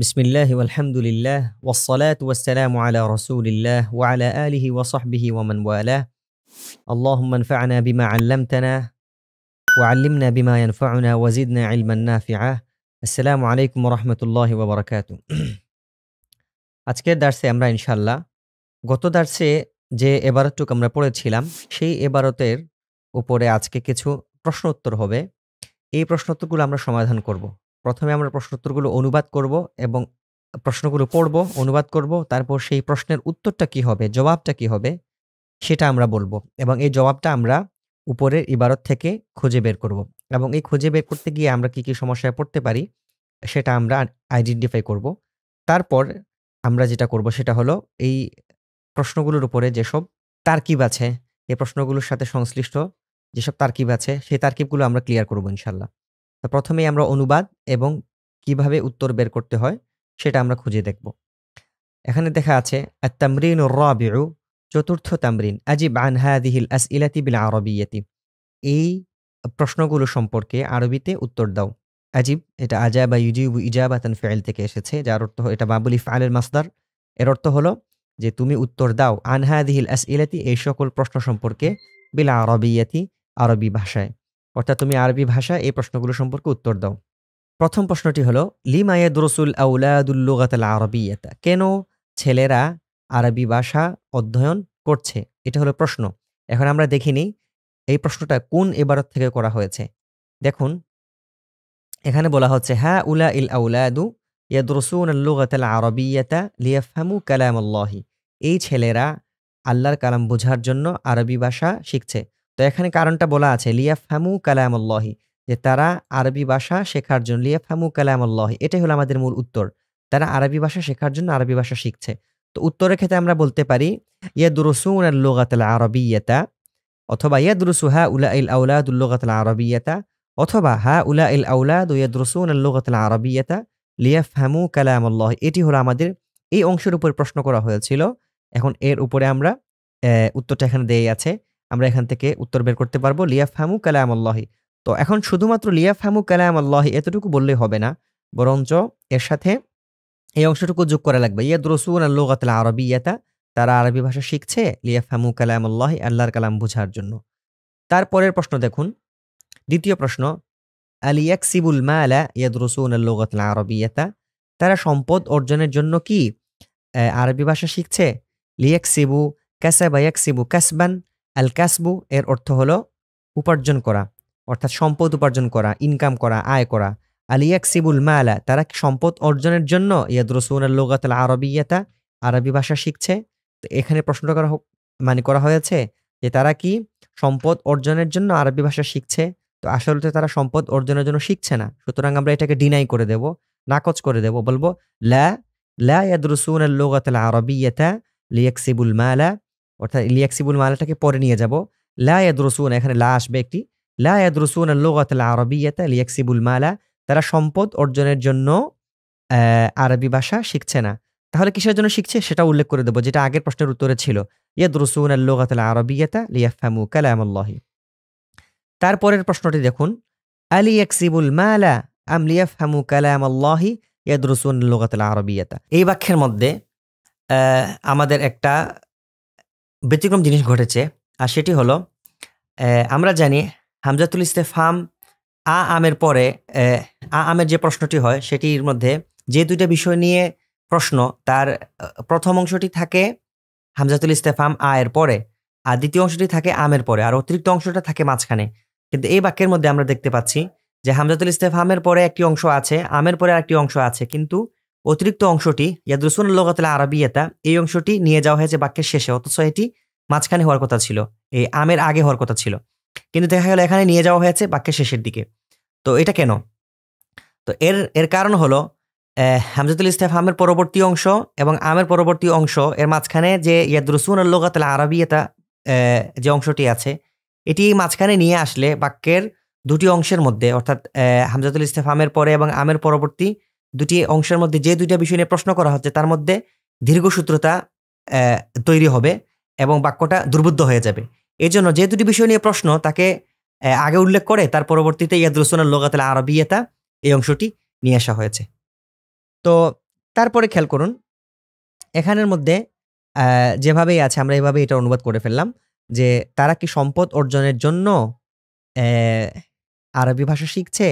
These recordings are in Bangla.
বিসমিল্লাহি ওয়ালহামদুলিল্লাহ ওয়াসসালাতু ওয়াসসালামু আলা রাসূলিল্লাহ ওয়া আলা আলিহি ওয়া সাহবিহি ওয়া মান ওয়ালাহ। আল্লাহুম্মা আনফা'না বিমা 'আল্লামতানা ওয়া 'আল্লিমনা বিমা ইয়ানফা'ুনা ওয়া জিদনা ইলমান নাফি'a। আসসালামু আলাইকুম ওয়া রাহমাতুল্লাহি ওয়া বারাকাতুহু। আজকের দার্সে আমরা ইনশাআল্লাহ গত দার্সে যে ইবারতটুকু আমরা পড়েছিলাম সেই ইবারতের উপরে আজকে কিছু প্রশ্ন উত্তর হবে। এই প্রশ্নোত্তরগুলো আমরা সমাধান করব। প্রথমে আমরা প্রশ্নোত্তরগুলো অনুবাদ করব এবং প্রশ্নগুলো পড়ব, অনুবাদ করব। তারপর সেই প্রশ্নের উত্তরটা কি হবে, জবাবটা কি হবে সেটা আমরা বলব এবং এই জবাবটা আমরা উপরের ইবারত থেকে খুঁজে বের করব এবং এই খুঁজে বের করতে গিয়ে আমরা কি সমস্যায় পড়তে পারি সেটা আমরা আইডেন্টিফাই করব। তারপর আমরা যেটা করব সেটা হলো এই প্রশ্নগুলোর উপরে যেসব তারকিব আছে, এই প্রশ্নগুলোর সাথে সংশ্লিষ্ট যেসব তারকিব আছে সেই তারকিবগুলো আমরা ক্লিয়ার করব ইনশাআল্লাহ। তো প্রথমেই আমরা অনুবাদ এবং কিভাবে উত্তর বের করতে হয় সেটা আমরা খুঁজে দেখব। এখানে দেখা আছে আত-তামরিনুর রাবিউ, চতুর্থ তামরিন, আজিব আন হাযিহিল আসইলাতি বিল আরাবিয়্যাতি। এই প্রশ্নগুলো সম্পর্কে আরবিতে উত্তর দাও। আজিব এটা আজাবা ইউজিবু ইজাবাতান ফি'ল থেকে এসেছে, যার অর্থ এটা বাবুল ইফআলের মাসদার। এর অর্থ হলো যে তুমি উত্তর দাও আন হাযিহিল আসইলাতি, এই সকল প্রশ্ন সম্পর্কে, বিল আরাবিয়্যাতি আরবি ভাষায়, অর্থাৎ তুমি আরবি ভাষায় এই প্রশ্নগুলো সম্পর্কে উত্তর দাও। প্রথম প্রশ্নটি হলো লিমা ইয়াদরুসুল আওলাদুল লুগাতাল আরাবিয়্যাতা, কেন ছেলেরা আরবি ভাষা অধ্যয়ন করছে? এটা হলো প্রশ্ন। এখন আমরা দেখি নিই এই প্রশ্নটা কোন ইবারত থেকে করা হয়েছে। দেখুন এখানে বলা হচ্ছে হা উলা ইল আওলাদু ইয়াদরুসুন আল লুগাতাল আরাবিয়্যাতা লিয়াফহামু কালামাল্লাহি, এই ছেলেরা আল্লাহর কালাম বোঝার জন্য আরবি ভাষা শিখছে। তো এখানে কারণটা বলা আছে লিয়াফহামু কালামাল্লাহি, যে তারা আরবি ভাষা শেখার জন্য, লিয়াফহামু কালামাল্লাহি এটাই হলো আমাদের মূল উত্তর। তারা আরবি ভাষা শেখার জন্য আরবি ভাষা শিখছে। তো উত্তরের ক্ষেত্রে আমরা বলতে পারি ইয়াদরুসুন আল লুগাতাল আরাবিয়্যাতা, অথবা ইয়াদরুসু হা উলা ইল আওলাদুল লুগাতাল আরাবিয়্যাতা, অথবা হা উলা ইল আওলাদু ইয়াদরুসুন আল লুগাতাল আরাবিয়্যাতা লিয়াফহামু কালামাল্লাহি। এটি হলো আমাদের এই অংশের উপর প্রশ্ন করা হয়েছিল। এখন এর উপরে আমরা উত্তরটা এখানে দেয়াই আছে। আমরা এখান থেকে উত্তর বের করতে পারবো লিয়াফহামু কালামাল্লাহি। তো এখন শুধুমাত্র লিয়াফহামু কালামাল্লাহি এতটুকু বললেই হবে না, বরঞ্চ এর সাথে এই অংশটুকু যোগ করা লাগবে ইয়াদরুসুন আল লুগাতাল আরাবিয়্যাতা, তারা আরবি ভাষা শিখছে লিয়াফহামু কালামাল্লাহি, আল্লাহর কালাম বোঝার জন্য। তারপরের প্রশ্ন দেখুন, দ্বিতীয় প্রশ্ন আলিয়াকসিবুল মালা ইয়াদরুসুন আল লুগাতাল আরাবিয়্যাতা, তারা সম্পদ অর্জনের জন্য কি আরবি ভাষা শিখছে? লিয়াকসিবু, কাসাবা ইয়াকসিবু কাসবান, আল কাসবু এর অর্থ হলো উপার্জন করা, অর্থাৎ সম্পদ উপার্জন করা, ইনকাম করা, আয় করা। আলিয়াকসিবুল মালা, তারা সম্পদ অর্জনের জন্য ইয়াদরুসুন আল লুগাতাল আরাবিয়্যাতা আরবি ভাষা শিখছে। তো এখানে প্রশ্নটা করা হয়েছে যে তারা কি সম্পদ অর্জনের জন্য আরবি ভাষা শিখছে? তো আসলে তো তারা সম্পদ অর্জনের জন্য শিখছে না, সুতরাং আমরা এটাকে ডিনাই করে দেব, নাকচ করে দেব, বলবো লা লা ইয়াদরুসুন আল লুগাতাল আরাবিয়্যাতা লিয়াকসিবুল মালা, অর্থাৎ লিয়াকসিবুল মালাটাকে পরে নিয়ে যাব। লা ইয়াদরুসুন, এখানে লা আসবে একটি, লা ইয়াদরুসুন আল লুগাতাল আরাবিয়্যাতা লিয়াকসিবুল মালা, তারা সম্পদ অর্জনের জন্য আরবি ভাষা শিখছে না। তাহলে কিসের জন্য শিখছে সেটা উল্লেখ করে দেব, যেটা আগের প্রশ্নের উত্তরে ছিল ইয়াদরুসুন আল লুগাতাল আরাবিয়্যাতা লিয়াফহামু কালামাল্লাহি। তারপরের প্রশ্নটি দেখুন আলিয়াকসিবুল মালা আম লিয়াফহামু কালামাল্লাহি ইয়াদরুসুন আল লুগাতাল আরাবিয়্যাতা। এই বাক্যের মধ্যে আমাদের একটা ব্যতিক্রম জিনিস ঘটেছে, আর সেটি হলো আমরা জানি হামজাতুল ইস্তেফহাম আমের পরে আমের যে প্রশ্নটি হয় সেটির মধ্যে যে দুইটা বিষয় নিয়ে প্রশ্ন, তার প্রথম অংশটি থাকে হামজাতুল ইস্তেফহাম এর পরে, আর দ্বিতীয় অংশটি থাকে আমের পরে, আর অতিরিক্ত অংশটা থাকে মাঝখানে। কিন্তু এই বাক্যের মধ্যে আমরা দেখতে পাচ্ছি যে হামজাতুল ইস্তেফহামের পরে একটি অংশ আছে, আমের পরে আরেকটি অংশ আছে, কিন্তু অতিরিক্ত অংশটি ইয়াদরুসুন আল লুগাতাল আরাবিয়্যাতা এই অংশটি নিয়ে যাওয়া হয়েছে বাক্যের শেষে, অথচ এটি মাঝখানে হওয়ার কথা ছিল, এই আমের আগে হওয়ার কথা ছিল, কিন্তু দেখা গেল এখানে নিয়ে যাওয়া হয়েছে বাক্যের শেষের দিকে। তো এটা কেন? তো এর কারণ হলো হামজাতুল ইস্তেফহামের পরবর্তী অংশ এবং আমের পরবর্তী অংশ এর মাঝখানে যে ইয়াদরুসুন আল লুগাতাল আরাবিয়্যাতা যে অংশটি আছে, এটি মাঝখানে নিয়ে আসলে বাক্যের দুটি অংশের মধ্যে, অর্থাৎ হামজাতুল ইস্তেফহামের পরে এবং আমের পরবর্তী দুটি অংশের মধ্যে যে দুইটা বিষয় নিয়ে প্রশ্ন করা হচ্ছে তার মধ্যে দীর্ঘসূত্রতা তৈরি হবে এবং বাক্যটা দুর্বোধ্য হয়ে যাবে। এই জন্য যে দুটি বিষয় নিয়ে প্রশ্ন তাকে আগে উল্লেখ করে তার পরবর্তীতে ইয়াদরুসুন আল লুগাতাল আরাবিয়্যাতা এই অংশটি নিয়ে আসা হয়েছে। তো তারপরে খেয়াল করুন, এখানের মধ্যে যেভাবেই আছে আমরা এভাবে এটা অনুবাদ করে ফেললাম যে তারা কি সম্পদ অর্জনের জন্য আরবি ভাষা শিখছে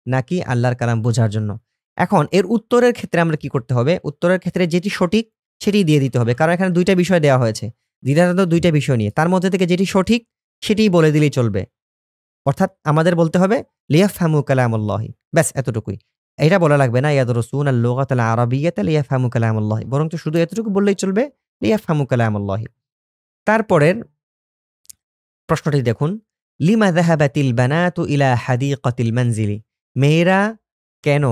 নাকি আল্লাহর কালাম বোঝার জন্য। এখন এর উত্তরের ক্ষেত্রে আমরা কি করতে হবে, উত্তরের ক্ষেত্রে যেটি সঠিক সেটি দিয়ে দিতে হবে, কারণ এখানে দুইটা বিষয় দেওয়া হয়েছে, দ্বিধাদ্বন্দ্ব দুইটা বিষয় নিয়ে, তার মধ্যে থেকে যেটি সঠিক সেটিই বলে দিলেই চলবে। অর্থাৎ আমাদের বলতে হবে লিয়াফহামু কালামুল্লাহি, ব্যাস এতটুকুই। এটা বলা লাগবে না ইয়াদরুসুনা আল-লুগাতাল আরাবিয়্যাতা লিয়াফহামু কালামুল্লাহি, বরং তো শুধু এতটুকু বললেই চলবে লিয়াফহামু কালামুল্লাহি। তারপরের প্রশ্নটি দেখুন, লিমা যাহাবাতিল বানাতু ইলা হাদিকাতিল মানজিলি, মেয়েরা কেন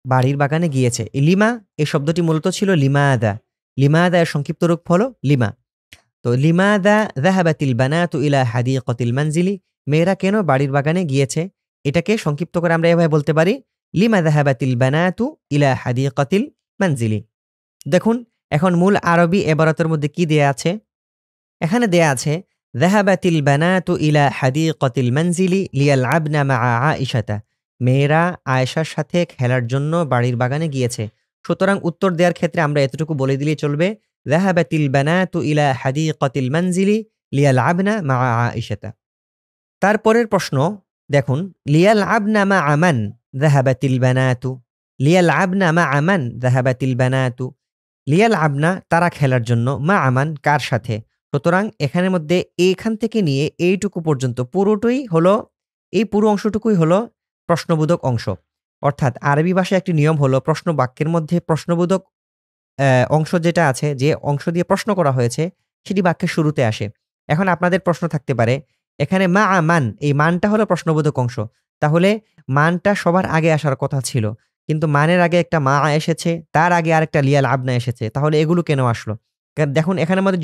বাড়ির বাগানে গিয়েছে। এই লিমা এই শব্দটি মূলত ছিল লিমাদা, লিমাদা এর সংক্ষিপ্ত রূপ হলো লিমা। তো লিমাদা যাহাবাতিল বানাতু ইলা হাদিকাতিল মানজিলি, মেয়েরা কেন বাড়ির বাগানে গিয়েছে, এটাকে সংক্ষিপ্ত করে আমরা এভাবে বলতে পারি লিমা যাহাবাতিল বানাতু ইলা হাদিকাতিল মানজিলি। দেখুন এখন মূল আরবি ইবারতের মধ্যে কি দেয়া আছে, এখানে দেয়া আছে যাহাবাতিল বানাতু ইলা হাদিকাতিল মানজিলি লিয়ালআবনা মাআ আয়েশাতা, মেয়েরা আয়েশার সাথে খেলার জন্য বাড়ির বাগানে গিয়েছে। সুতরাং উত্তর দেওয়ার ক্ষেত্রে আমরা এতটুকু বলে দিলেই চলবে যাহাবাতিল বানাতু ইলা হাদিকাতিল মানজিলি লিয়ালআবনা মাআ আয়েশাতা। তারপরের প্রশ্ন দেখুন, লিয়ালআবনা মাআ মান যাহাবাতিল বানাতু, লিয়ালআবনা মাআ মান যাহাবাতিল বানাতু, লিয়ালআবনা তারা খেলার জন্য, মাআ মান কার সাথে। সুতরাং এখানের মধ্যে এইখান থেকে নিয়ে এইটুকু পর্যন্ত পুরোটাই হলো, এই পুরো অংশটুকুই হলো প্রশ্নবোধক অংশ। অর্থাৎ আরবি ভাষায় একটি নিয়ম হলো প্রশ্ন বাক্যের মধ্যে প্রশ্নবোধক অংশ যেটা আছে, যে অংশ দিয়ে প্রশ্ন করা হয়েছে সেটি বাক্যের শুরুতে আসে। এখন আপনাদের প্রশ্ন থাকতে পারে এখানে মা মান, এই মানটা হলো প্রশ্নবোধক অংশ, তাহলে মানটা সবার আগে আসার কথা ছিল, কিন্তু মানের আগে একটা মা এসেছে, তার আগে আরেকটা লিয়াল আবনা এসেছে, তাহলে এগুলো কেন আসলো। দেখুন এখানের মধ্যে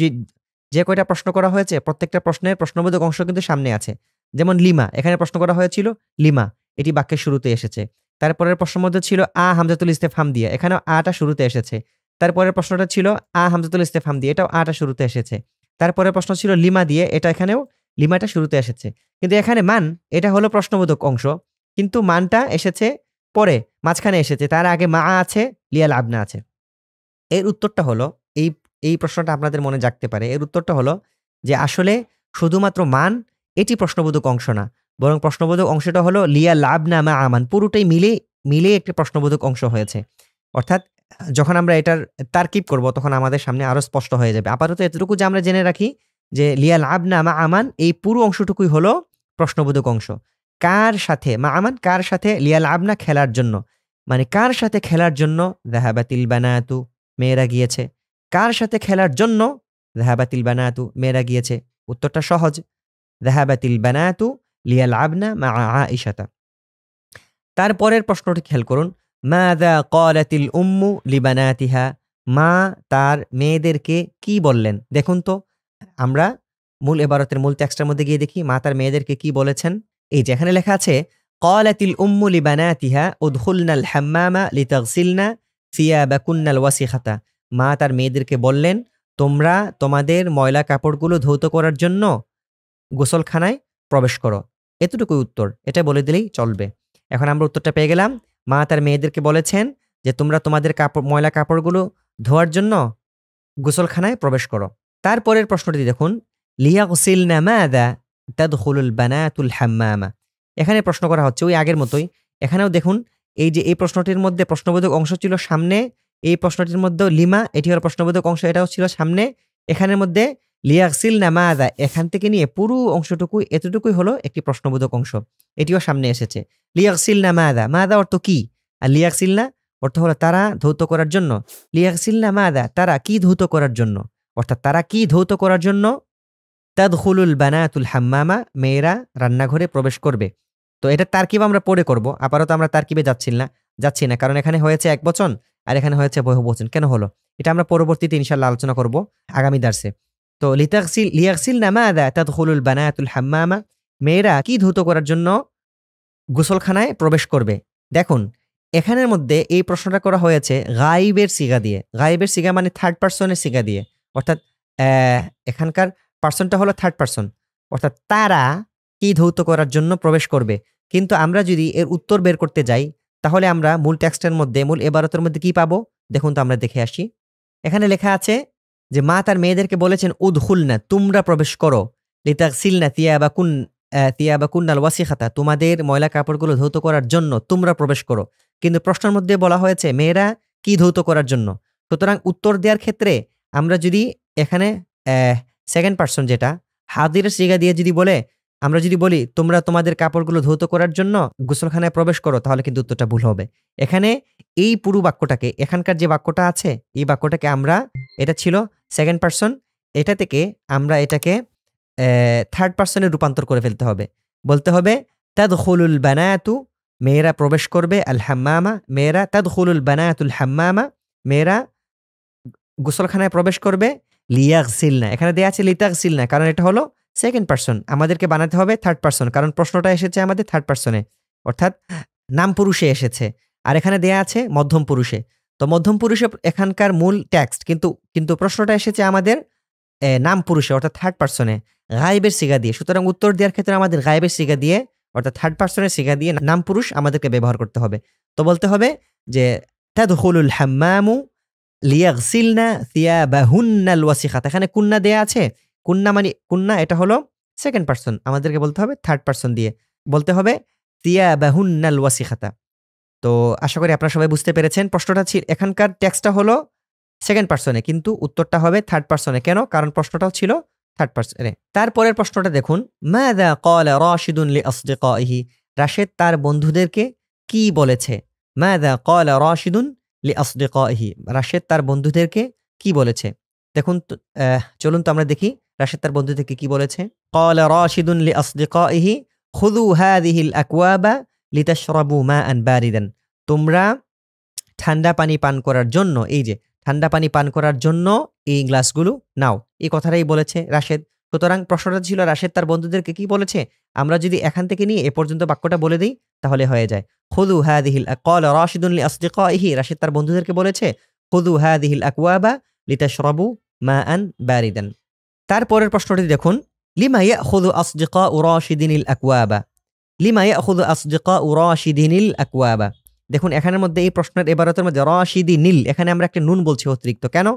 যে কয়টা প্রশ্ন করা হয়েছে প্রত্যেকটা প্রশ্নের প্রশ্নবোধক অংশ কিন্তু সামনে আছে। যেমন লিমা, এখানে প্রশ্ন করা হয়েছিল লিমা, এটি বাক্যের শুরুতে এসেছে। তারপরের প্রশ্নের মধ্যে ছিল আ হামজাতুল ইস্তেফহাম দিয়ে, এখানেও আটা শুরুতে এসেছে। তারপরের প্রশ্নটা ছিল আ হামজাতুল ইস্তেফহাম দিয়ে, এটাও আটা শুরুতে এসেছে। তারপরের প্রশ্ন ছিল লিমা দিয়ে, এটা এখানেও লিমাটা শুরুতে এসেছে। কিন্তু এখানে মান, এটা হলো প্রশ্নবোধক অংশ, কিন্তু মানটা এসেছে পরে, মাঝখানে এসেছে, তার আগে মা আছে, লিয়াল আবনা আছে। এর উত্তরটা হলো, এই প্রশ্নটা আপনাদের মনে জাগতে পারে, এর উত্তরটা হলো যে আসলে শুধুমাত্র মান এটি প্রশ্নবোধক অংশ না, বরং প্রশ্নবোধক অংশটা হলো লিয়া লাভ না মা আমান, পুরোটাই মিলে একটি প্রশ্নবোধক অংশ হয়েছে। অর্থাৎ যখন আমরা এটার তারকিব করব তখন আমাদের সামনে আরো স্পষ্ট হয়ে যাবে। আপাতত এতটুকু যে আমরা জেনে রাখি যে লিয়া লাভ না মা আমান, এই পুরো অংশটুকুই হলো প্রশ্নবোধক অংশ। কার সাথে মা আমান, কার সাথে, লিয়া লাভ না খেলার জন্য, মানে কার সাথে খেলার জন্য, যাহাবাতিল বানাতু মেয়েরা গিয়েছে, কার সাথে খেলার জন্য, যাহাবাতিল বানাতু মেয়েরা গিয়েছে। উত্তরটা সহজ, যাহাবাতিল বানাতু লিয়ালআবনা মাআ আয়েশাতা। তারপরের প্রশ্নটি খেয়াল করুন, মাযা ক্বালাতিল উম্মু লিবানাতিহা, মা তার মেয়েদেরকে কি বললেন। দেখুন তো আমরা মূল ইবারতের মূল টেক্সটের মধ্যে গিয়ে দেখি মা তার মেয়েদেরকে কি বলেছেন। এই যেখানে লেখা আছে ক্বালাতিল উম্মু লিবানাতিহা উদখুলনাল হাম্মামা লিতাগসিলনা সিয়াবাকুন্নাল ওয়াসিখাতা, মা তার মেয়েদেরকে বললেন তোমরা তোমাদের ময়লা কাপড়গুলো ধৌত করার জন্য গোসলখানায় প্রবেশ করো। এতটুকুই উত্তর, এটা বলে দিলেই চলবে। এখন আমরা উত্তরটা পেয়ে গেলাম, মা তার মেয়েদেরকে বলেছেন যে তোমরা তোমাদের ময়লা কাপড়গুলো ধোয়ার জন্য গোসলখানায় প্রবেশ করো। তারপরের প্রশ্নটি দেখুন, লিয়াগসিলনা মাযা তাদখুলুল বানাতুল হাম্মামা, এখানে প্রশ্ন করা হচ্ছে ওই আগের মতোই। এখানেও দেখুন এই যে এই প্রশ্নটির মধ্যে প্রশ্নবোধক অংশ ছিল সামনে, এই প্রশ্নটির মধ্যে লিমা, এটি হলো প্রশ্নবোধক অংশ, এটাও ছিল সামনে। এখানের মধ্যে লিয়াগসিলনা মাযা, এখান থেকে নিয়ে পুরো অংশটুকু এতটুকুই হলো একটি প্রশ্নবোধক অংশ, এটিও সামনে এসেছে। লিয়াগসিলনা মাযা, মাযা অর্থ কি, আর লিয়াগসিলনা অর্থ হলো তারা ধৌত করার জন্য। লিয়াগসিলনা মাযা, তারা কি ধৌত করার জন্য, অর্থাৎ তারা কি ধৌত করার জন্য। তাদখুলুল বানাতুল হাম্মামা, মেয়েরা রান্নাঘরে প্রবেশ করবে। তো এটা তারকিব আমরা পরে করব, আপাতত আমরা তারকিবে যাচ্ছি না, কারণ এখানে হয়েছে একবচন আর এখানে হয়েছে বহুবচন। কেন হলো এটা আমরা পরবর্তীতে ইনশাআল্লাহ আলোচনা করব আগামী দার্সে। তো লিয়াগসিলনা মাযা তাদখুলুল বানাতুল হাম্মামা, মেয়েরা কি ধৌত করার জন্য গোসলখানায় প্রবেশ করবে। দেখুন এখানের মধ্যে এই প্রশ্নটা করা হয়েছে গাইবের সিগা দিয়ে, গাইবের সিগা মানে থার্ড পারসনের সিগা দিয়ে, অর্থাৎ এখানকার পার্সনটা হলো থার্ড পারসন, অর্থাৎ তারা কি ধৌত করার জন্য প্রবেশ করবে। কিন্তু আমরা যদি এর উত্তর বের করতে যাই তাহলে আমরা মূল টেক্সটের মধ্যে, মূল ইবারতের মধ্যে কি পাবো, দেখুন তো আমরা দেখে আসি। এখানে লেখা আছে যে মা তার মেয়েদেরকে বলেছেন উদখুলনা, তোমরা প্রবেশ করো, লিতাগসিলনা থিয়াবাকুন্নাল ওয়াসিখাতা, তোমাদের ময়লা কাপড়গুলো ধৌত করার জন্য তোমরা প্রবেশ করো। কিন্তু প্রশ্নের মধ্যে বলা হয়েছে মেয়েরা কি ধৌত করার জন্য। সুতরাং উত্তর দেওয়ার ক্ষেত্রে আমরা যদি এখানে সেকেন্ড পারসন যেটা হাদিরের সিগা দিয়ে যদি বলে, আমরা যদি বলি তোমরা তোমাদের কাপড়গুলো ধৌত করার জন্য গোসলখানায় প্রবেশ করো, তাহলে কিন্তু উত্তরটা ভুল হবে। এখানে এই পুরো বাক্যটাকে, এখানকার যে বাক্যটা আছে এই বাক্যটাকে আমরা, এটা ছিল সেকেন্ড পারসন, এটা থেকে আমরা এটাকে থার্ড পারসনে রূপান্তর করে ফেলতে হবে। বলতে হবে তাদখুলুল বানাতু, মেয়েরা প্রবেশ করবে, আল হাম্মামা, মেয়েরা তাদখুলুল বানাতুল হাম্মামা, মেয়েরা গোসলখানায় প্রবেশ করবে, লিয়াগসিলনা, এখানে দেয়া আছে লিতাগসিলনা, কারণ এটা হলো সেকেন্ড পারসন, আমাদেরকে বানাতে হবে থার্ড পারসন, কারণ প্রশ্নটা এসেছে আমাদের থার্ড পারসনে, অর্থাৎ নাম পুরুষে এসেছে। আর এখানে দেয়া আছে মধ্যম পুরুষে। তো মধ্যম পুরুষে এখানকার মূল টেক্সট, কিন্তু প্রশ্নটা এসেছে আমাদের নাম পুরুষে, অর্থাৎ থার্ড পারসনে, গায়েবের সিগা দিয়ে। সুতরাং উত্তর দেওয়ার ক্ষেত্রে আমাদের গায়েবের সিগা দিয়ে, অর্থাৎ থার্ড পারসনের সিগা দিয়ে নাম পুরুষ আমাদেরকে ব্যবহার করতে হবে। তো বলতে হবে যে তাদখুলুল হাম্মামু লিয়াগসিলনা থিয়াবাহুন্নাল ওয়াসিখাত, এখানে কুন্না দেয়া আছে, কুন্না মানে কুন্না, এটা হলো সেকেন্ড পারসন, আমাদেরকে বলতে হবে থার্ড পারসন দিয়ে, বলতে হবে থিয়াবাহুন্নাল ওয়াসিখাতা। তো আশা করি আপনারা সবাই বুঝতে পেরেছেন। প্রশ্নটা ছিল, এখানকার টেক্সটটা হলো সেকেন্ড পারসনে, কিন্তু উত্তরটা হবে থার্ড পারসনে। কেন? কারণ প্রশ্নটাও ছিল থার্ড পারসনে। তারপরের প্রশ্নটা দেখুন, মাযা ক্বালা রাশিদুন লিআসদিকাইহি, রাশেদ তার বন্ধুদেরকে কি বলেছে। মাযা ক্বালা রাশিদুন লিআসদিকাইহি, রাশেদ তার বন্ধুদেরকে কি বলেছে। দেখুন চলুন তো আমরা দেখি রাশেদ তার বন্ধুদেরকে কি বলেছে। ক্বালা রাশিদুন লিআসদিকাইহি খুযু হাযিহিল আকওয়াবা লিতাশরাবু মাআন বারিদান, তোমরা ঠান্ডা পানি পান করার জন্য, এই যে ঠান্ডা পানি পান করার জন্য এই গ্লাসগুলো নাও, এই কথাটাই বলেছে রাশেদ। সুতরাং প্রশ্নটা ছিল রাশেদ তার বন্ধুদেরকে কি বলেছে। আমরা যদি এখান থেকে নিয়ে এ পর্যন্ত বাক্যটা বলে দিই তাহলে হয়ে যায়। খুযু হাযিহিল, ক্বালা রাশিদুন লিআসদিকাইহি, রাশেদ তার বন্ধুদেরকে বলেছে খুযু হাযিহিল আকওয়াবা লিতাশরাবু মাআন বারিদান। তারপরের প্রশ্নটি দেখুন, লিমা ইয়াখুযু আসদিকাউ রাশিদিনিল আকওয়াবা, লিমা ইয়াখুযু আসদিকাউ রাশিদিনিল আকওয়াবা। দেখুন এখানের মধ্যে এই প্রশ্নের ইবারতের মধ্যে রাশিদিনিল, এখানে আমরা একটা নুন বলছি অতিরিক্ত, কেন?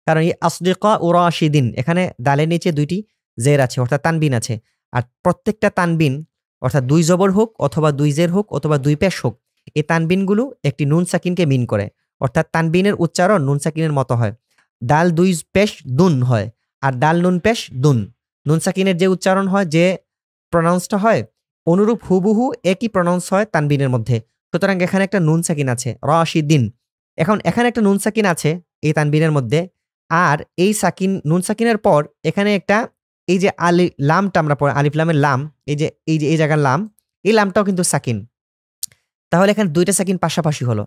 কারণ এই আসদিকাউ রাশিদিন, এখানে দালের নিচে দুইটি জের আছে, অর্থাৎ তানবিন আছে। আর প্রত্যেকটা তানবিন, অর্থাৎ দুই জবর হোক অথবা দুই জের হোক অথবা দুই পেশ হোক, এই তানবিনগুলো একটি নুন সাকিনকে মিন করে, অর্থাৎ তানবিনের উচ্চারণ নুন সাকিনের মতো হয়। দাল দুই পেশ দুন হয়, আর দাল নুন পেশ দুন। নুন সাকিনের যে উচ্চারণ হয়, যে প্রনাউন্সটা হয়, অনুরূপ হুবহু একই প্রনাউন্স হয় তানবিনের মধ্যে। সুতরাং এখানে একটা নুন সাকিন আছে রাশিদিন, এখন এখানে একটা নুন সাকিন আছে এই তানবিনের মধ্যে, আর এই সাকিন, নুন সাকিনের পর এখানে একটা, এই যে লামটা আমরা পড়ে আলিফ লামের লাম, এই জায়গার লাম, এই লামটাও কিন্তু সাকিন। তাহলে এখানে দুইটা সাকিন পাশাপাশি হলো,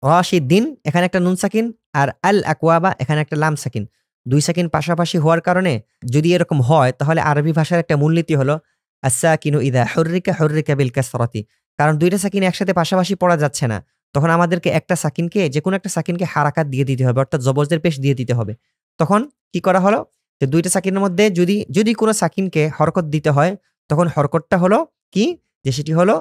রাশিদিন এখানে একটা নুন সাকিন, আর আল আকওয়াবা এখানে একটা লাম সাকিন। দুই সাকিন পাশাপাশি হওয়ার কারণে যদি এরকম হয়, তাহলে আরবি ভাষার একটা মূলনীতি হলো আস-সাকিনু ইযা হুররিকা হুররিকা বিল কাসরাতি, কারণ দুইটা সাকিন একসাথে পাশাপাশি পড়া যাচ্ছে না, তখন আমাদেরকে একটা সাকিনকে, যে কোনো একটা সাকিনকে হারাকাত দিয়ে দিতে হবে, অর্থাৎ জবরজের পেশ দিয়ে দিতে হবে। তখন কি করা হলো, যে দুইটা সাকিনের মধ্যে যদি কোনো সাকিনকে হরকত দিতে হয়, তখন হরকতটা হলো কি, যে সেটি হলো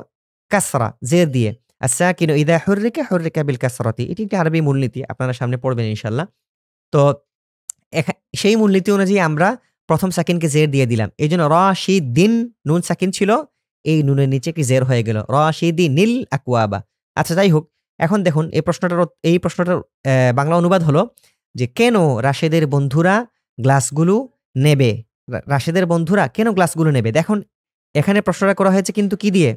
কাসরা, জের দিয়ে। আস-সাকিনু ইযা হুররিকা হুররিকা বিল কাসরাতি, এটি একটি আরবি মূলনীতি, আপনারা সামনে পড়বেন ইনশাআল্লাহ। তো সেই মূলনীতি অনুযায়ী আমরা প্রথম সাকিনকে জের দিয়ে দিলাম, এই জন্য রাশিদিন নুন সাকিন ছিল, এই নুনের নিচে কি জের হয়ে গেল, রাশিদিনিল আকওয়াবা। আচ্ছা যাই হোক, এখন দেখুন এই প্রশ্নটার বাংলা অনুবাদ হলো যে কেন রাশেদের বন্ধুরা গ্লাসগুলো নেবে, রাশেদের বন্ধুরা কেন গ্লাসগুলো নেবে। দেখুন এখানে প্রশ্নটা করা হয়েছে কিন্তু কি দিয়ে,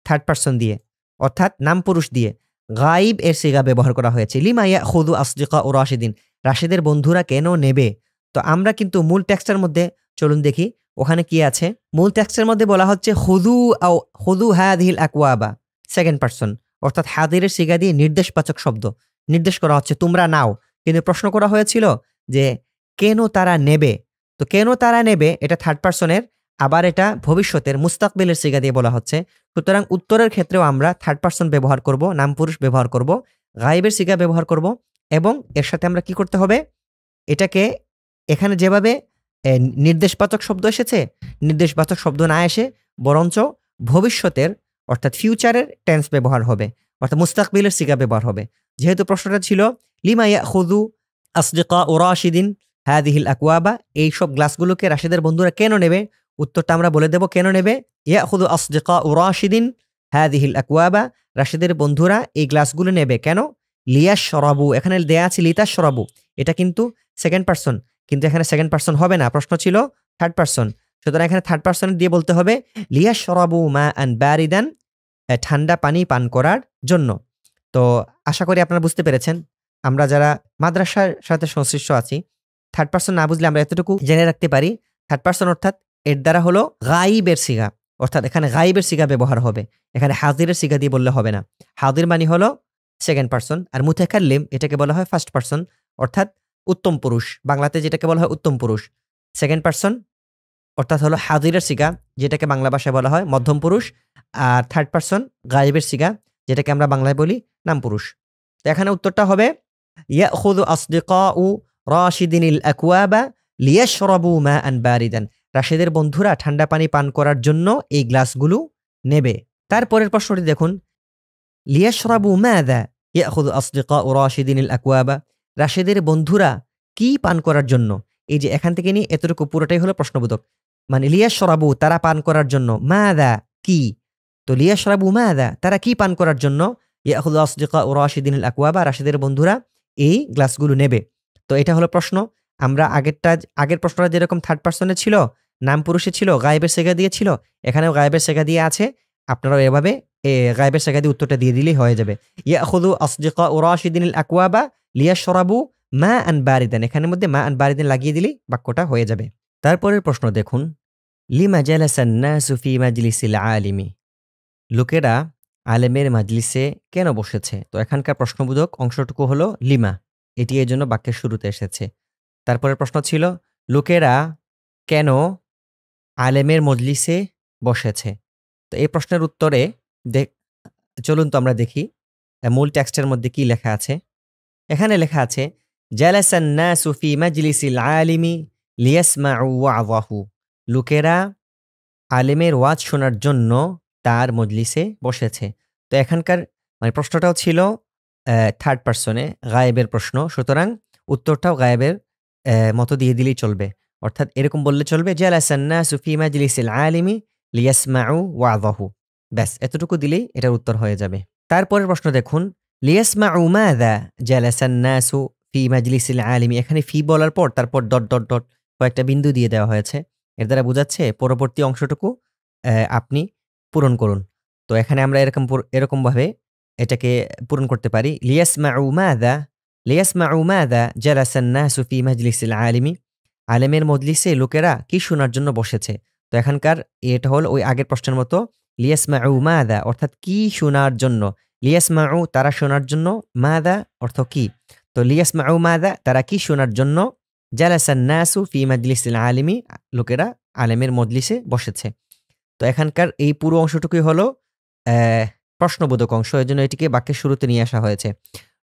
থার্ড পারসন দিয়ে, অর্থাৎ নাম পুরুষ দিয়ে, গাইব এর সিগা ব্যবহার করা হয়েছে। লিমা ইয়াখুযু আসদিকাউ রাশিদিন, রাশেদের বন্ধুরা কেন নেবে। তো আমরা কিন্তু মূল টেক্সটের মধ্যে চলুন দেখি ওখানে কি আছে। মূল টেক্সটের মধ্যে বলা হচ্ছে খুযু হাযিহিল আকওয়াবা, সেকেন্ড পারসন, অর্থাৎ হাদিরের সিগা দিয়ে নির্দেশবাচক শব্দ, নির্দেশ করা হচ্ছে তোমরা নাও। কিন্তু প্রশ্ন করা হয়েছিল যে কেন তারা নেবে। তো কেন তারা নেবে এটা থার্ড পারসনের, আবার এটা ভবিষ্যতের মুস্তাকবিলের সিগা দিয়ে বলা হচ্ছে। সুতরাং উত্তরের ক্ষেত্রেও আমরা থার্ড পারসন ব্যবহার করব, নাম পুরুষ ব্যবহার করব, গায়েবের সিগা ব্যবহার করব, এবং এর সাথে আমরা কি করতে হবে, এটাকে এখানে যেভাবে নির্দেশবাচক শব্দ এসেছে, নির্দেশবাচক শব্দ না এসে বরঞ্চ ভবিষ্যতের, অর্থাৎ ফিউচারের টেন্স ব্যবহার হবে, অর্থাৎ মুস্তাকবিলের সিগা ব্যবহার হবে। যেহেতু প্রশ্নটা ছিল লিমা ইয়াখুযু আসদিকাউ রাশিদিন হাযিহিল আকওয়াবা, এই সব গ্লাসগুলোকে রাশিদের বন্ধুরা কেন নেবে, উত্তরটা আমরা বলে দেব কেন নেবে। ইয়াখুযু আসদিকাউ রাশিদিন হাযিহিল আকওয়াবা, রাশিদের বন্ধুরা এই গ্লাসগুলো নেবে কেন? লিয়াশরাবু, এখানে দেয়া আছে লিতাশরাবু, এটা কিন্তু সেকেন্ড পারসন, কিন্তু এখানে সেকেন্ড পারসন হবে না, প্রশ্ন ছিল থার্ড পারসন। সুতরাং এখানে থার্ড পারসন দিয়ে বলতে হবে লিয়াশরাবু মাআন বারিদান, ঠান্ডা পানি পান করার জন্য। তো আশা করি আপনারা বুঝতে পেরেছেন। আমরা যারা মাদ্রাসার সাথে সংশ্লিষ্ট আছি, থার্ড পারসন না বুঝলে আমরা এতটুকু জেনে রাখতে পারি, থার্ড পারসন অর্থাৎ এর দ্বারা হলো গাইবের সিগা, অর্থাৎ এখানে গাইবের সিগা ব্যবহার হবে, এখানে হাজিরের সিগা দিয়ে বললে হবে না। হাজির মানে হলো সেকেন্ড পারসন, আর মুতাকাল্লিম এটাকে বলা হয় ফার্স্ট পারসন, অর্থাৎ উত্তম পুরুষ, বাংলাতে যেটাকে বলা হয় উত্তম পুরুষ। সেকেন্ড পারসন অর্থাৎ হলো হাজিরের সিগা, যেটাকে বাংলা ভাষায় বলা হয় মধ্যম পুরুষ। আর থার্ড পারসন গায়েবের সিগা, যেটাকে আমরা বাংলায় বলি নাম পুরুষ। তো এখানে উত্তরটা হবে ইয়াখুযু আসদিকাউ রাশিদিনিল আকওয়াবা লিয়াশরাবু মাআন বারিদান, রাশিদের বন্ধুরা ঠান্ডা পানি পান করার জন্য এই গ্লাসগুলো নেবে। তারপরের প্রশ্নটি দেখুন, লিয়াশরাবু মাযা ইয়াখুযু আসদিকাউ রাশিদিনিল আকওয়াবা, রাশিদের বন্ধুরা কি পান করার জন্য। এই যে এখান থেকে নিয়ে এতটুকু পুরোটাই হলো প্রশ্নবোধক, মানে লিয়াশরাবু তারা পান করার জন্য, মাযা কি, তো লিয়াশরাবু মাযা তারা কি পান করার জন্য, ইয়াখুযু আসদিকাউ রাশিদিনিল আকওয়াবা রাশিদের বন্ধুরা এই গ্লাসগুলো নেবে। তো এটা হলো প্রশ্ন। আমরা আগের প্রশ্নটা যেরকম থার্ড পারসনে ছিল, নাম পুরুষে ছিল, গায়েবের সেগা দিয়ে ছিল, এখানেও গায়েবের সেগা দিয়ে আছে। আপনারাও এভাবে গায়েবের সেগা দিয়ে উত্তরটা দিয়ে দিলেই হয়ে যাবে। ইয়াখুযু আসদিকাউ রাশিদিনিল আকওয়াবা লিয়াশরাবু মাআন বারিদান, এখানের মধ্যে মাআন বারিদান লাগিয়ে দিলেই বাক্যটা হয়ে যাবে। তারপরের প্রশ্ন দেখুন, লিমা জালাসান নাসু ফি মাজলিসিল আলিমি, লোকেরা আলেমের মাজলিসে কেন বসেছে। তো এখানকার প্রশ্নবোধক অংশটুকু হলো লিমা, এটি এই জন্য বাক্যের শুরুতে এসেছে। তারপরের প্রশ্ন ছিল লোকেরা কেন আলেমের মজলিসে বসেছে। তো এই প্রশ্নের উত্তরে চলুন তো আমরা দেখি মূল টেক্সটের মধ্যে কি লেখা আছে। এখানে লেখা আছে জালাসান নাসু ফি মাজলিসিল আলিমি লিয়াসমাউ ওয়াযাহু, লোকেরা আলেমের ওয়াজ শোনার জন্য তার মজলিসে বসেছে। তো এখানকার মানে প্রশ্নটাও ছিল থার্ড পারসনে গায়েবের প্রশ্ন, সুতরাং উত্তরটাও গায়েবের মতো দিয়ে দিলেই চলবে। অর্থাৎ এরকম বললে চলবে জালাসান নাসু ফি মাজলিসিল আলিমি লিয়াসমাউ ওয়াযাহু, ব্যাস এতটুকু দিলেই এটার উত্তর হয়ে যাবে। তারপরের প্রশ্ন দেখুন, লিয়াসমাউ মাযা জালাসান নাসু ফি মাজলিসিল আলিমি, এখানে ফি বলার পর তারপর ডট ডট ডট কয়েকটা বিন্দু দিয়ে দেওয়া হয়েছে, এর দ্বারা বোঝাচ্ছে পরবর্তী অংশটুকু আপনি পূরণ করুন। তো এখানে আমরা এরকমভাবে এটাকে পূরণ করতে পারি, লিয়াসমাউ মাযা জালাসান নাসু ফি মাজলিসিল আলিমি, আলেমের মজলিসে লোকেরা কি শোনার জন্য বসেছে। তো এখানকার এটা হলো ওই আগের প্রশ্নের মতো, লিয়াসমাউ মাযা অর্থাৎ কি শোনার জন্য, লিয়াসমাউ তারা শোনার জন্য, মাযা অর্থ কি। তো লিয়াসমাউ মাযা তারা কি শোনার জন্য, জালাসান নাসু ফি মাজলিসিল আলিমি লোকেরা আলেমের মজলিসে বসেছে। তো এখানকার এই পুরো অংশটুকুই হলো প্রশ্নবোধক অংশ, এজন্য এটিকে বাক্যের শুরুতে নিয়ে আসা হয়েছে।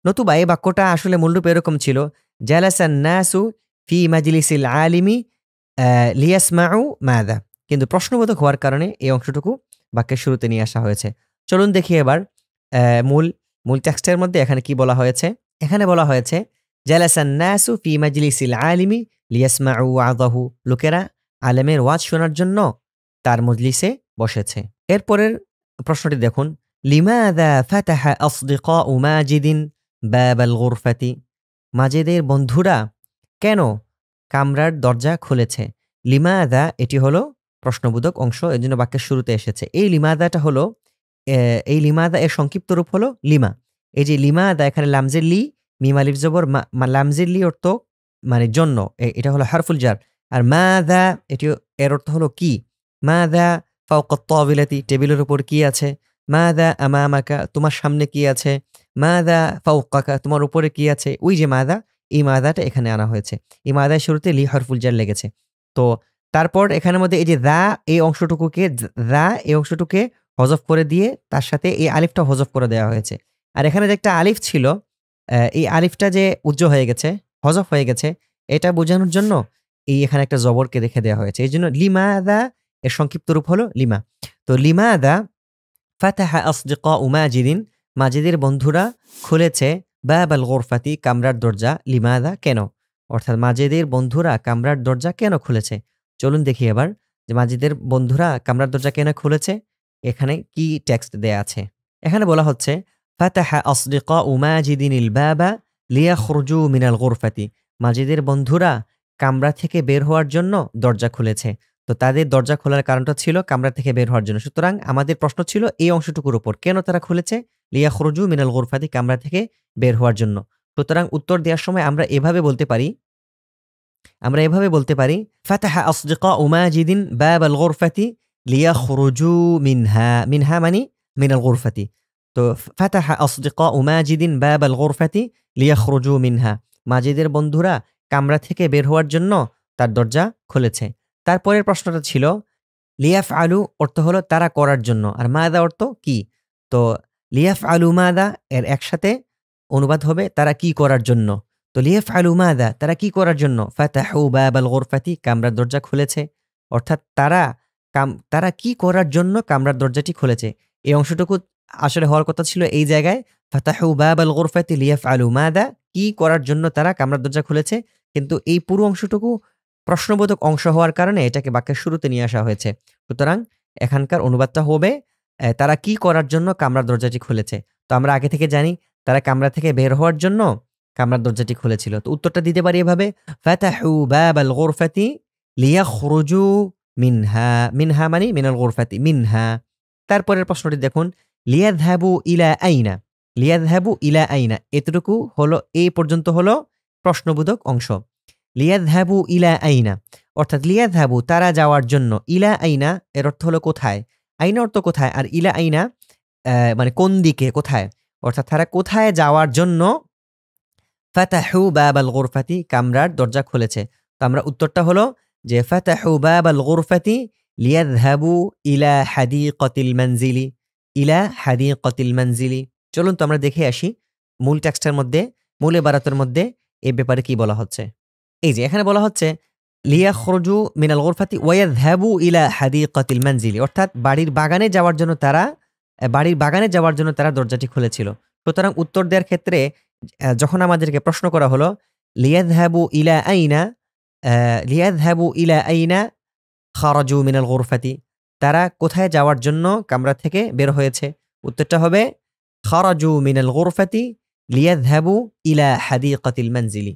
নতুবা এই বাক্যটা আসলে মূলরূপ এরকম ছিল, জালাসান নাসু ফি মাজলিসিল আলিমি লিয়াসমাউ মাযা, কিন্তু প্রশ্নবোধক হওয়ার কারণে এই অংশটুকু বাক্যের শুরুতে নিয়ে আসা হয়েছে। চলুন দেখি এবার মূল টেক্সটের মধ্যে এখানে কি বলা হয়েছে। এখানে বলা হয়েছে জালাসান নাসু ফি মাজলিসিল আলিমি লিয়াসমাউ ওয়াযাহু, লোকেরা আলেমের ওয়াজ শোনার জন্য তার মজলিসে বসেছে। এরপরের প্রশ্নটি দেখুন, লিমাযা ফাতাহা আসদিকাউ মাজিদিন বাবাল গুরফাতি, মাজেদের বন্ধুরা কেন কামরার দরজা খুলেছে। লিমাযা এটি হলো প্রশ্নবোধক অংশ, এজন্য বাক্যের শুরুতে এসেছে। এই লিমাযাটা হলো এই লিমাযা এর সংক্ষিপ্ত রূপ হলো লিমা। এই যে লিমাযা এখানে লামজের লি, মিম আলিফ জবর লামজের লি অর্থ মানে জন্য, এটা হলো হারফুল জার। আর মাযা এটি এর অর্থ হলো কি। মাযা ফাওকাত তাওবিলাতি, টেবিলের উপর কি আছে। মাযা আমামাকা, তোমার সামনে কি আছে। মাযা ফাওকাকা, তোমার উপরে কি আছে। ওই যে মাযা, এই মাযাটা এখানে আনা হয়েছে। এই মাযার শুরুতে লি হারফুল জার লেগেছে। তো তারপর এখানের মধ্যে এই যে এই অংশটুকুকে হযফ করে দিয়ে তার সাথে এই আলিফটা হযফ করে দেওয়া হয়েছে। আর এখানে যে একটা আলিফ ছিল, এই আলিফটা যে উজ্জ্ব হয়ে গেছে, হযফ হয়ে গেছে, এটা বোঝানোর জন্য এখানে একটা জবরকে রেখে দেওয়া হয়েছে। এই জন্য লিমাযা এর সংক্ষিপ্ত রূপ হলো লিমা। তো লিমাযা ফাতাহা আসদিকাউ মাজিদিন, মাজিদের বন্ধুরা খুলেছে বাবাল গুরফাতি কামরার দরজা লিমাযা কেন? অর্থাৎ মাজিদের বন্ধুরা কামরার দরজা কেন খুলেছে? চলুন দেখি এবার যে মাজিদের বন্ধুরা কামরার দরজা কেন খুলেছে? এখানে কি টেক্সট দেয়া আছে? এখানে বলা হচ্ছে ফাতাহা আসদিকাউ মাজিদিনিল বাবা লিয়াখরুজু মিনাল গুরফাতি। মাজিদের বন্ধুরা কামরা থেকে বের হওয়ার জন্য দরজা খুলেছে। তো তাদের দরজা খোলার কারণটা ছিল কামরা থেকে বের হওয়ার জন্য। সুতরাং আমাদের প্রশ্ন ছিল এই অংশটুকুর উপর। কেন তারা খুলেছে? লিয়াখরুজু মিনাল গুরফাতি কামরা থেকে বের হওয়ার জন্য। সুতরাং উত্তর দেওয়ার সময় আমরা এভাবে বলতে পারি ফাতাহা আসদিকাউ মাজিদিন বাবাল গুরফাতি লিয়াখরুজু মিনহা। মিনহা মানে মিনাল গুরফাতি। তো ফাতাহা আসদিকাউ মাজিদিন বাবাল গুরফাতি লিয়াখরুজু মিনহা। মাজিদের বন্ধুরা কামরা থেকে বের হওয়ার জন্য তার দরজা খুলেছে। তারপরের প্রশ্নটা ছিল লিয়াফআলু অর্থ হলো তারা করার জন্য, আর মাযা অর্থ কি? তো লিয়াফআলু মাযা এর একসাথে অনুবাদ হবে তারা কি করার জন্য। তো লিয়াফআলু মাযা তারা কি করার জন্য? ফাতাহু বাবাল গুরফাতি কামরার দরজা খুলেছে। অর্থাৎ তারা কি করার জন্য কামরার দরজাটি খুলেছে। এই অংশটুকু আসলে হওয়ার কথা ছিল এই জায়গায় ফাতাহু বাবাল গুরফাতি লিয়াফআলু মাযা, কি করার জন্য তারা কামরার দরজা খুলেছে। কিন্তু এই পুরো অংশটুকু প্রশ্নবোধক অংশ হওয়ার কারণে এটাকে বাক্যের শুরুতে নিয়ে আসা হয়েছে। সুতরাং এখানকার অনুবাদটা হবে তারা কি করার জন্য কামরার দরজাটি খুলেছে। তো আমরা আগে থেকে জানি তারা কামরা থেকে বের হওয়ার জন্য কামরার দরজাটি খুলেছিল। তো উত্তরটা দিতে পারি এভাবে ফাতাহু বাবাল গুরফাতি লিয়াখরুজু মিনহা। মিনহা মানে মিনাল গুরফাতি মিনহা। তারপরের প্রশ্নটি দেখুন লিয়াযহাবু ইলা আইনা। লিয়াযহাবু ইলা আইনা এতটুকু হলো, এই পর্যন্ত হলো প্রশ্নবোধক অংশ। লিয়াযহাবু ইলা আইনা অর্থাৎ লিয়াযহাবু তারা যাওয়ার জন্য, ইলা আইনা এর অর্থ হলো কোথায়, আইনা অর্থ কোথায়, আর ইলা আইনা মানে কোন দিকে, কোথায়, অর্থাৎ তারা কোথায় যাওয়ার জন্য ফাতাহু বাবাল গুরফাতি কামরার দরজা খুলেছে। তো আমরা উত্তরটা হলো যে ফাতাহু বাবাল গুরফাতি লিয়াযহাবু ইলা হাদিকাতিল মানজিলি। ইলা হাদিকাতিল মানজিলি। চলুন তো আমরা দেখে আসি মূল টেক্সটের মধ্যে, মূল ইবারাতের মধ্যে এই ব্যাপারে কি বলা হচ্ছে। এই যে এখানে বলা হচ্ছে লিয়াখরুজু মিনাল গুরফাতি ওয়ায়াযহাবু ইলা হাদিকাতিল মানজিলি, অর্থাৎ বাড়ির বাগানে যাওয়ার জন্য তারা দরজাটি খুলেছিল। সুতরাং উত্তর দেওয়ার ক্ষেত্রে যখন আমাদেরকে প্রশ্ন করা হলো লিয়াযহাবু ইলা আইনা খারাজু মিনাল গুরফাতি, তারা কোথায় যাওয়ার জন্য কামরা থেকে বের হয়েছে, উত্তরটা হবে খারাজু মিনাল গুরফাতি লিয়াযহাবু ইলা হাদিকাতিল মানজিলি।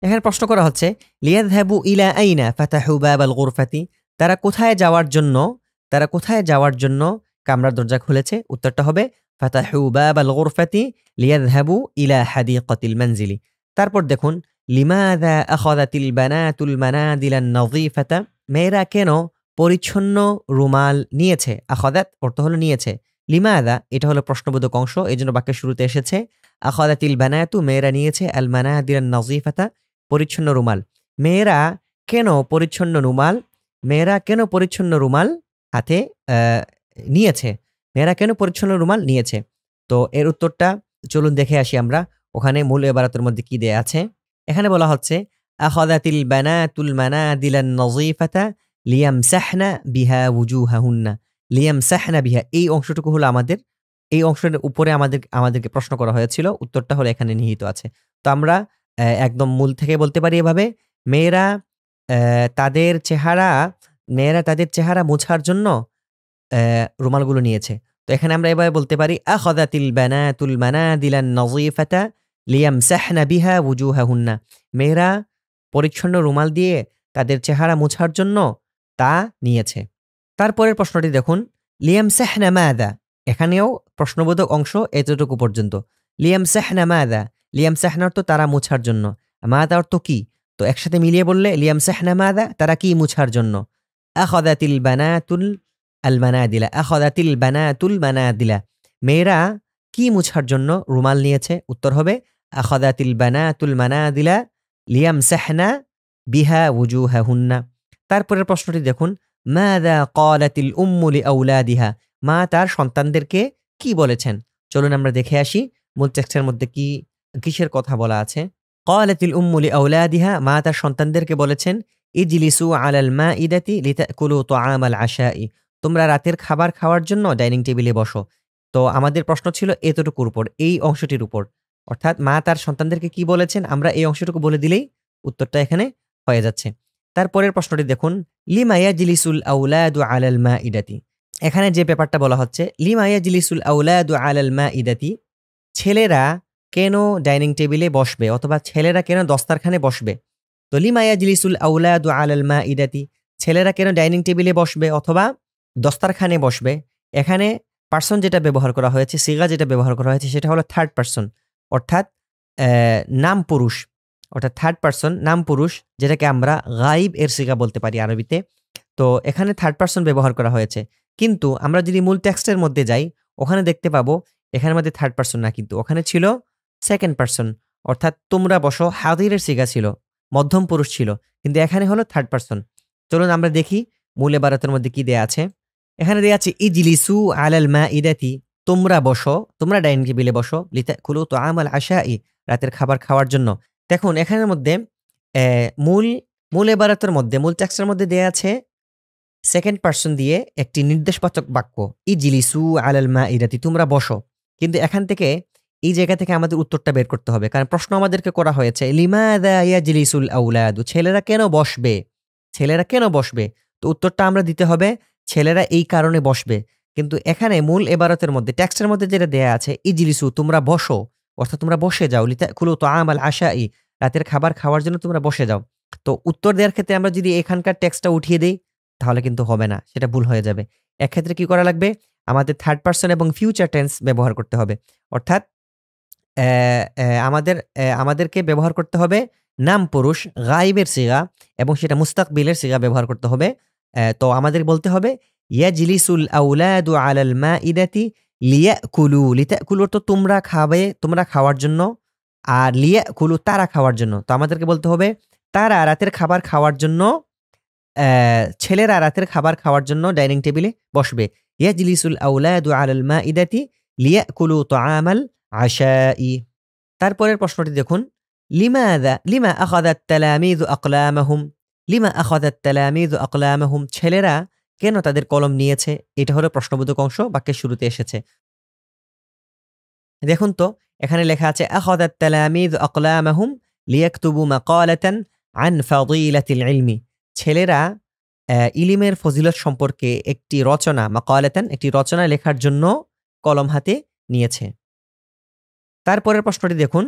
এখানে প্রশ্ন করা হচ্ছে লিয়াযহাবু ইলা আইনা ফাতাহু বাবাল গুরফাতি, তারা কোথায় যাওয়ার জন্য কামরার দরজা খুলেছে, উত্তরটা হবে ফাতাহু বাবাল গুরফাতি লিয়াযহাবু ইলা হাদিকাতিল মানজিলি। তারপর দেখুন লিমাযা আখাযাতিল বানাতুল মানাদিলান নাযীফাতা, মেয়েরা কেন পরিচ্ছন্ন রুমাল নিয়েছে। আখাযাত অর্থ হলো নিয়েছে, লিমাযা এটা হলো প্রশ্নবোধক অংশ, এজন্য বাক্যের শুরুতে এসেছে আখাযাতিল বানাতু মেয়েরা নিয়েছে আল মানাদিলান নাযীফাতা পরিচ্ছন্ন রুমাল। মেয়েরা কেন পরিচ্ছন্ন রুমাল হাতে নিয়েছে, মেয়েরা কেন পরিচ্ছন্ন রুমাল নিয়েছে। তো এর উত্তরটা চলুন দেখে আসি আমরা ওখানে মূল ইবারাতের মধ্যে কি দেয়া আছে। এখানে বলা হচ্ছে আখাযাতিল বানাতুল মানাদিলান নাযীফাতা লিয়ামসাহনা বিহা ওয়ুজুহাহুন্না। লিয়ামসাহনা বিহা এই অংশটুকু হলো আমাদের, এই অংশের উপরে আমাদেরকে প্রশ্ন করা হয়েছিল, উত্তরটা হলো এখানে নিহিত আছে। তো আমরা একদম মূল থেকে বলতে পারি এভাবে মেয়েরা তাদের চেহারা মোছার জন্য রুমালগুলো নিয়েছে। তো এখানে আমরা এভাবে বলতে পারি আখাযাতিল বানাতুল মানাদিলান নাযীফাতা লিয়ামসাহনা বিহা ওয়ুজুহাহুন্না, মেয়েরা পরিচ্ছন্ন রুমাল দিয়ে তাদের চেহারা মোছার জন্য তা নিয়েছে। তারপরের প্রশ্নটি দেখুন লিয়ামসাহনা মাযা, এখানেও প্রশ্নবোধক অংশ এতটুকু পর্যন্ত। লিয়ামসাহনা মাযা, লিয়ামসাহনা অর্থ তারা মোছার জন্য, মাযা অর্থ কি, তো একসাথে মিলিয়ে বললে লিয়ামসাহনা মাযা তারা কি মোছার জন্য। আখাযাতিল বানাতুল আল মানাদিলা, আখাযাতিল বানাতুল মানাদিলা মেয়েরা কি মোছার জন্য রুমাল নিয়েছে, উত্তর হবে আখাযাতিল বানাতুল মানাদিলা লিয়ামসাহনা বিহা ওয়ুজুহাহুন্না। তারপরের প্রশ্নটি দেখুন মাযা ক্বালাতিল উম্মু লিআওলাদিহা, মা তার সন্তানদেরকে কি বলেছেন। চলুন আমরা দেখে আসি মূল টেক্সটের মধ্যে কিসের কথা বলা আছে। ক্বালাতিল উম্মু লিআওলাদিহা, মা তার সন্তানদেরকে বলেছেন ইজলিসু আলাল মাইদাতি লিতাকুলু তুআমাল আশাই, তোমরা রাতের খাবার খাওয়ার জন্য ডাইনিং টেবিলে বসো। তো আমাদের প্রশ্ন ছিল এতটুকুর উপর, এই অংশটির উপর। অর্থাৎ মা তার সন্তানদেরকে কি বলেছেন আমরা এই অংশটুকু বলে দিলেই উত্তরটা এখানে হয়ে যাচ্ছে। তারপরের প্রশ্নটি দেখুন, লিমা ইয়াজলিসুল আওলাদু আলাল মাইদাতি। এখানে যে ব্যাপারটা বলা হচ্ছে, লিমা ইয়াজলিসুল আওলাদু আলাল মাইদাতি, ছেলেরা কেন ডাইনিং টেবিলে বসবে অথবা ছেলেরা কেন দস্তারখানে বসবে। তো লিমা ইয়াজলিসুল আওলাদু আলাল মাইদাতি, ছেলেরা কেন ডাইনিং টেবিলে বসবে অথবা দস্তারখানে বসবে। এখানে পার্সন যেটা ব্যবহার করা হয়েছে, সিগা যেটা ব্যবহার করা হয়েছে সেটা হলো থার্ড পার্সন, অর্থাৎ নাম পুরুষ, অর্থাৎ থার্ড পার্সন নাম পুরুষ, যেটাকে আমরা গাইব এর সিগা বলতে পারি আরবিতে। তো এখানে থার্ড পার্সন ব্যবহার করা হয়েছে, কিন্তু আমরা যদি মূল টেক্সটের মধ্যে যাই ওখানে দেখতে পাবো এখানের মধ্যে থার্ড পার্সন না, কিন্তু ওখানে ছিল সেকেন্ড পার্সন, অর্থাৎ তোমরা বসো হাদিরের সিগা ছিল, মধ্যম পুরুষ ছিল, কিন্তু এখানে হলো থার্ড পার্সন। চলুন আমরা দেখি মূল ইবারতের মধ্যে কি দেয়া আছে। এখানে দেয়া আছে ইজলিসু আলাল মাইদাতি, তোমরা বসো, তোমরা ডাইনিং টেবিলে বসো, লিতাকুলু তুআমাল আশাই, রাতের খাবার খাওয়ার জন্য। দেখুন এখানের মধ্যে মূল ইবারতের মধ্যে, মূল টেক্সটের মধ্যে দেয়া আছে সেকেন্ড পার্সন দিয়ে একটি নির্দেশবাচক বাক্য, ইজলিসু আলাল মাইদাতি, তোমরা বসো। কিন্তু এখান থেকে এই জায়গা থেকে আমাদের উত্তরটা বের করতে হবে, কারণ প্রশ্ন আমাদেরকে করা হয়েছে লিমাযা ইয়াজলিসুল আওলাদু, ছেলেরা কেন বসবে, ছেলেরা কেন বসবে। তো উত্তরটা আমরা দিতে হবে ছেলেরা এই কারণে বসবে। কিন্তু এখানে মূল ইবারতের মধ্যে টেক্সটের মধ্যে যেটা দেয়া আছে ইজলিসু, তোমরা বসো, অর্থাৎ তোমরা বসে যাও, লিতাকুলু তুআমাল আশাই, রাতের খাবার খাওয়ার জন্য তোমরা বসে যাও। তো উত্তর দেওয়ার ক্ষেত্রে আমরা যদি এখানকার টেক্সটটা উঠিয়ে দেই তাহলে কিন্তু হবে না, সেটা ভুল হয়ে যাবে। এক্ষেত্রে কি করা লাগবে, আমাদের থার্ড পার্সন এবং ফিউচার টেন্স ব্যবহার করতে হবে, অর্থাৎ আমাদেরকে ব্যবহার করতে হবে নাম পুরুষ গাইবের সিগা এবং সেটা মুস্তাকবিলের সিগা ব্যবহার করতে হবে। তো আমাদের বলতে হবে ইয়াজলিসুল আওলাদু আলাল মাইদাতি লিয়াকুলু, লিতাকুলু তো তোমরা খাবে, তোমরা খাওয়ার জন্য, আর লিয়াকুলু তারা খাওয়ার জন্য। তো আমাদেরকে বলতে হবে তারা রাতের খাবার খাওয়ার জন্য, ছেলেরা রাতের খাবার খাওয়ার জন্য ডাইনিং টেবিলে বসবে। ইয়াজলিসুল আওলাদু আলাল মাইদাতি লিয়াকুলু তুআমাল আশাই। তারপরের প্রশ্নটি দেখুন, লিমা আখাযাত তালামিযু আকলামাহুম, লিমা আখাযাত তালামিযু আকলামাহুম, ছেলেরা কেন তাদের কলম নিয়েছে। এটা হলো প্রশ্নবোধক অংশ, বাক্যের শুরুতে এসেছে। দেখুন তো এখানে লেখা আছে আখাযাত তালামিযু আকলামাহুম লিয়াকতুবু মাকালাতান আন ফাদিলাতিল ইলমি, ছেলেরা ইলমের ফজিলত সম্পর্কে একটি রচনা, মাকালাতান একটি রচনা লেখার জন্য কলম হাতে নিয়েছে। তারপরের প্রশ্নটি দেখুন,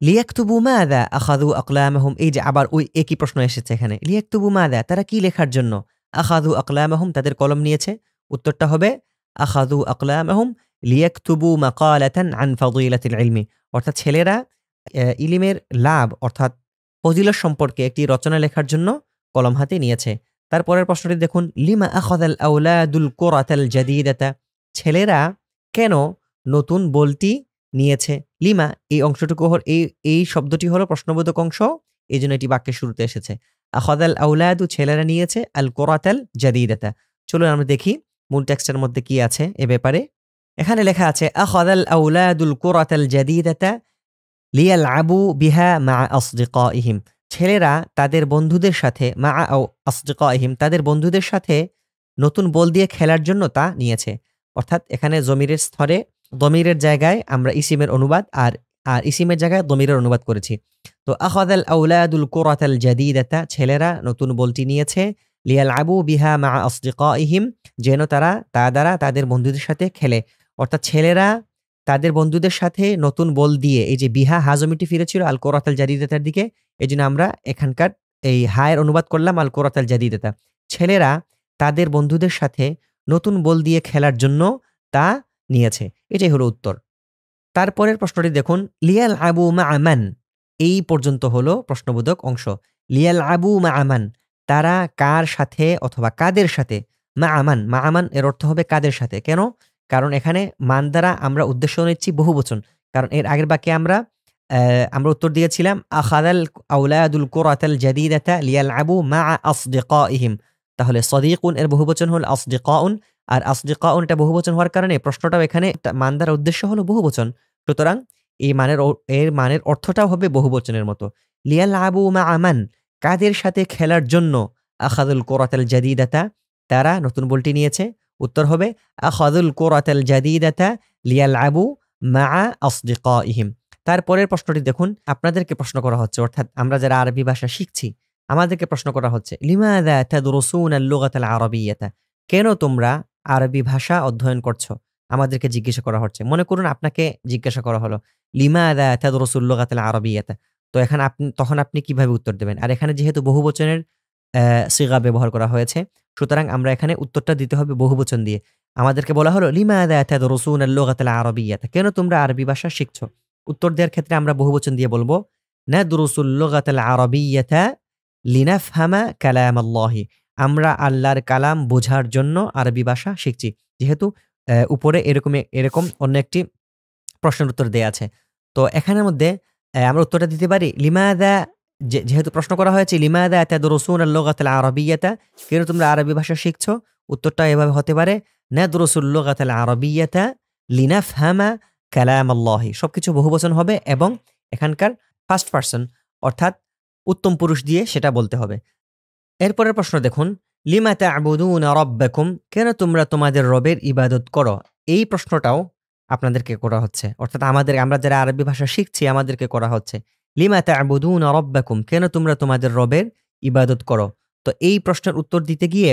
লিয়াকতুবু মাযা আখাযু আকলামাহুম, এই যে আবার ওই একই প্রশ্ন এসেছে এখানে, লিয়াকতুবু মাযা, তারা কি লেখার জন্য, আখাযু আকলামাহুম তাদের কলম নিয়েছে। উত্তরটা হবে আখাযু আকলামাহুম লিয়াকতুবু মাকালাতান আন ফাদিলাতিল ইলমি, অর্থাৎ ছেলেরা ইলমের লাভ অর্থাৎ ফজিলত সম্পর্কে একটি রচনা লেখার জন্য কলম হাতে নিয়েছে। তারপরের প্রশ্নটি দেখুন, লিমা আখাযাল আওলাদুল কুরাতাল জাদীদাতা, ছেলেরা কেন নতুন বলটি নিয়েছে। লিমা এই অংশটুকু এই শব্দটি হলো প্রশ্নবোধক অংশ, এই জন্য এটি বাক্যের শুরুতে এসেছে। আখাযাল আওলাদু ছেলেরা নিয়েছে, আল কুরাতাল জাদীদাতা। চলুন আমরা দেখি মূল টেক্সটের মধ্যে কি আছে এ ব্যাপারে। এখানে লেখা আছে আখাযাল আওলাদুল কুরাতাল জাদীদাতা লিয়ালআবু বিহা মা আসদিকাইহিম, ছেলেরা তাদের বন্ধুদের সাথে, মা আসদিকাইহিম তাদের বন্ধুদের সাথে নতুন বল দিয়ে খেলার জন্য তা নিয়েছে। অর্থাৎ এখানে জমিরের স্তরে দমিরের জায়গায় আমরা ইসিমের অনুবাদ আর ইসিমের জায়গায় দমিরের অনুবাদ করেছি। তো আখাযাল আওলাদুল কুরাতাল জাদীদাতা, ছেলেরা নতুন বলটি নিয়েছে, লিয়ালআবু বিহা মা আসদিকাইহিম, যেন তারা তা দ্বারা তাদের বন্ধুদের সাথে খেলে। অর্থাৎ ছেলেরা তাদের বন্ধুদের সাথে নতুন বল দিয়ে, এই যে বিহা হাজমিটি ফিরেছিল আল কুরাতাল জাদীদাতার দিকে, এই জন্য আমরা এখানকার এই হায়ের অনুবাদ করলাম আল কুরাতাল জাদীদাতা। ছেলেরা তাদের বন্ধুদের সাথে নতুন বল দিয়ে খেলার জন্য তা নিয়েছে, এটাই হলো উত্তর। তারপরের প্রশ্নটি দেখুন, লিয়াল আবু মা আমান, এই পর্যন্ত হলো প্রশ্নবোধক অংশ। লিয়াল আবু মা আমান, তারা কার সাথে অথবা কাদের সাথে। মা আমান এর অর্থ হবে কাদের সাথে। কেন? কারণ এখানে মান দ্বারা আমরা উদ্দেশ্য নিচ্ছি বহুবচন, কারণ এর আগের বাক্যে আমরা উত্তর দিয়েছিলাম আখাযাল আওলাদুল কুরাতাল জাদীদাতা লিয়ালআবু মা আসদিকাইহিম, তাহলে সদীকুন এর বহুবচন হল আসদিকাউন, আর আসদিকাউন এটা বহুবচন হওয়ার কারণে প্রশ্নটাও এখানে মান দ্বারা উদ্দেশ্য হলো বহুবচন, সুতরাং এর মানের অর্থটাও হবে বহুবচনের মতো। লিয়ালআবু মা আমান, কাদের সাথে খেলার জন্য, আখাযাল কুরাতাল জাদীদাতা তারা নতুন বলটি নিয়েছে। উত্তর হবে আখাযুল কুরাতাল জাদিদাতা লিয়ালআবু মাআ আসদিকাইহিম। তারপরের প্রশ্নটি দেখুন, আপনাদেরকে প্রশ্ন করা হচ্ছে, অর্থাৎ আমরা যারা আরবি ভাষা শিখছি আমাদেরকে প্রশ্ন করা হচ্ছে, লিমাযা তাদরুসুনা আল-লুগাতাল আরাবিয়্যাতা, কেন তোমরা আরবি ভাষা অধ্যয়ন করছো? আমাদেরকে জিজ্ঞাসা করা হচ্ছে। মনে করুন আপনাকে জিজ্ঞাসা করা হলো, লিমাযা তাদরুসুল লুগাতাল আরাবিয়্যাতা, তো তখন আপনি কিভাবে উত্তর দেবেন? আর এখানে যেহেতু বহুবচনের সিগা ব্যবহার করা হয়েছে, সুতরাং আমরা এখানে উত্তরটা দিতে হবে বহুবচন দিয়ে। আমাদেরকে বলা হলো, লিমাযা তাদরুসুনা আল-লুগাতাল আরাবিয়্যাতা, কেন তোমরা আরবি ভাষা শিখছো? উত্তর দেওয়ার ক্ষেত্রে আমরা বহুবচন দিয়ে বলবো, নাদরুসুল লুগাতাল আরাবিয়্যাতা লিনাফহামা কালামাল্লাহি, আমরা আল্লাহর কালাম বোঝার জন্য আরবি ভাষা শিখছি। যেহেতু উপরে এরকম অন্য একটি প্রশ্নের উত্তর দেয়া আছে। তো এখানের মধ্যে আমরা উত্তরটা দিতে পারি, লিমাযা, যেহেতু প্রশ্ন করা হয়েছে লিমাযা তাদরুসুনা আল-লুগাতাল আরাবিয়্যাতা, কেন তোমরা আরবি ভাষা শিখছো? উত্তরটা এভাবে হতে পারে, নাদরুসুল লুগাতাল আরাবিয়্যাতা লিনাফহামা কালামাল্লাহি। সবকিছু বহুবচন হবে এবং এখানকার ফার্স্ট পারসন অর্থাৎ উত্তম পুরুষ দিয়ে সেটা বলতে হবে। এরপরের প্রশ্ন দেখুন, লিমা তা'বুদুনা রাব্বাকুম, কেন তোমরা তোমাদের রবের ইবাদত করো? এই প্রশ্নটাও আপনাদেরকে করা হচ্ছে, অর্থাৎ আমরা যারা আরবি ভাষা শিখছি আমাদেরকে করা হচ্ছে। লিমা তা'বুদুনা রাব্বাকুম, কেন তোমরা তোমাদের রবের ইবাদত করো? তো এই প্রশ্নের উত্তর দিতে গিয়ে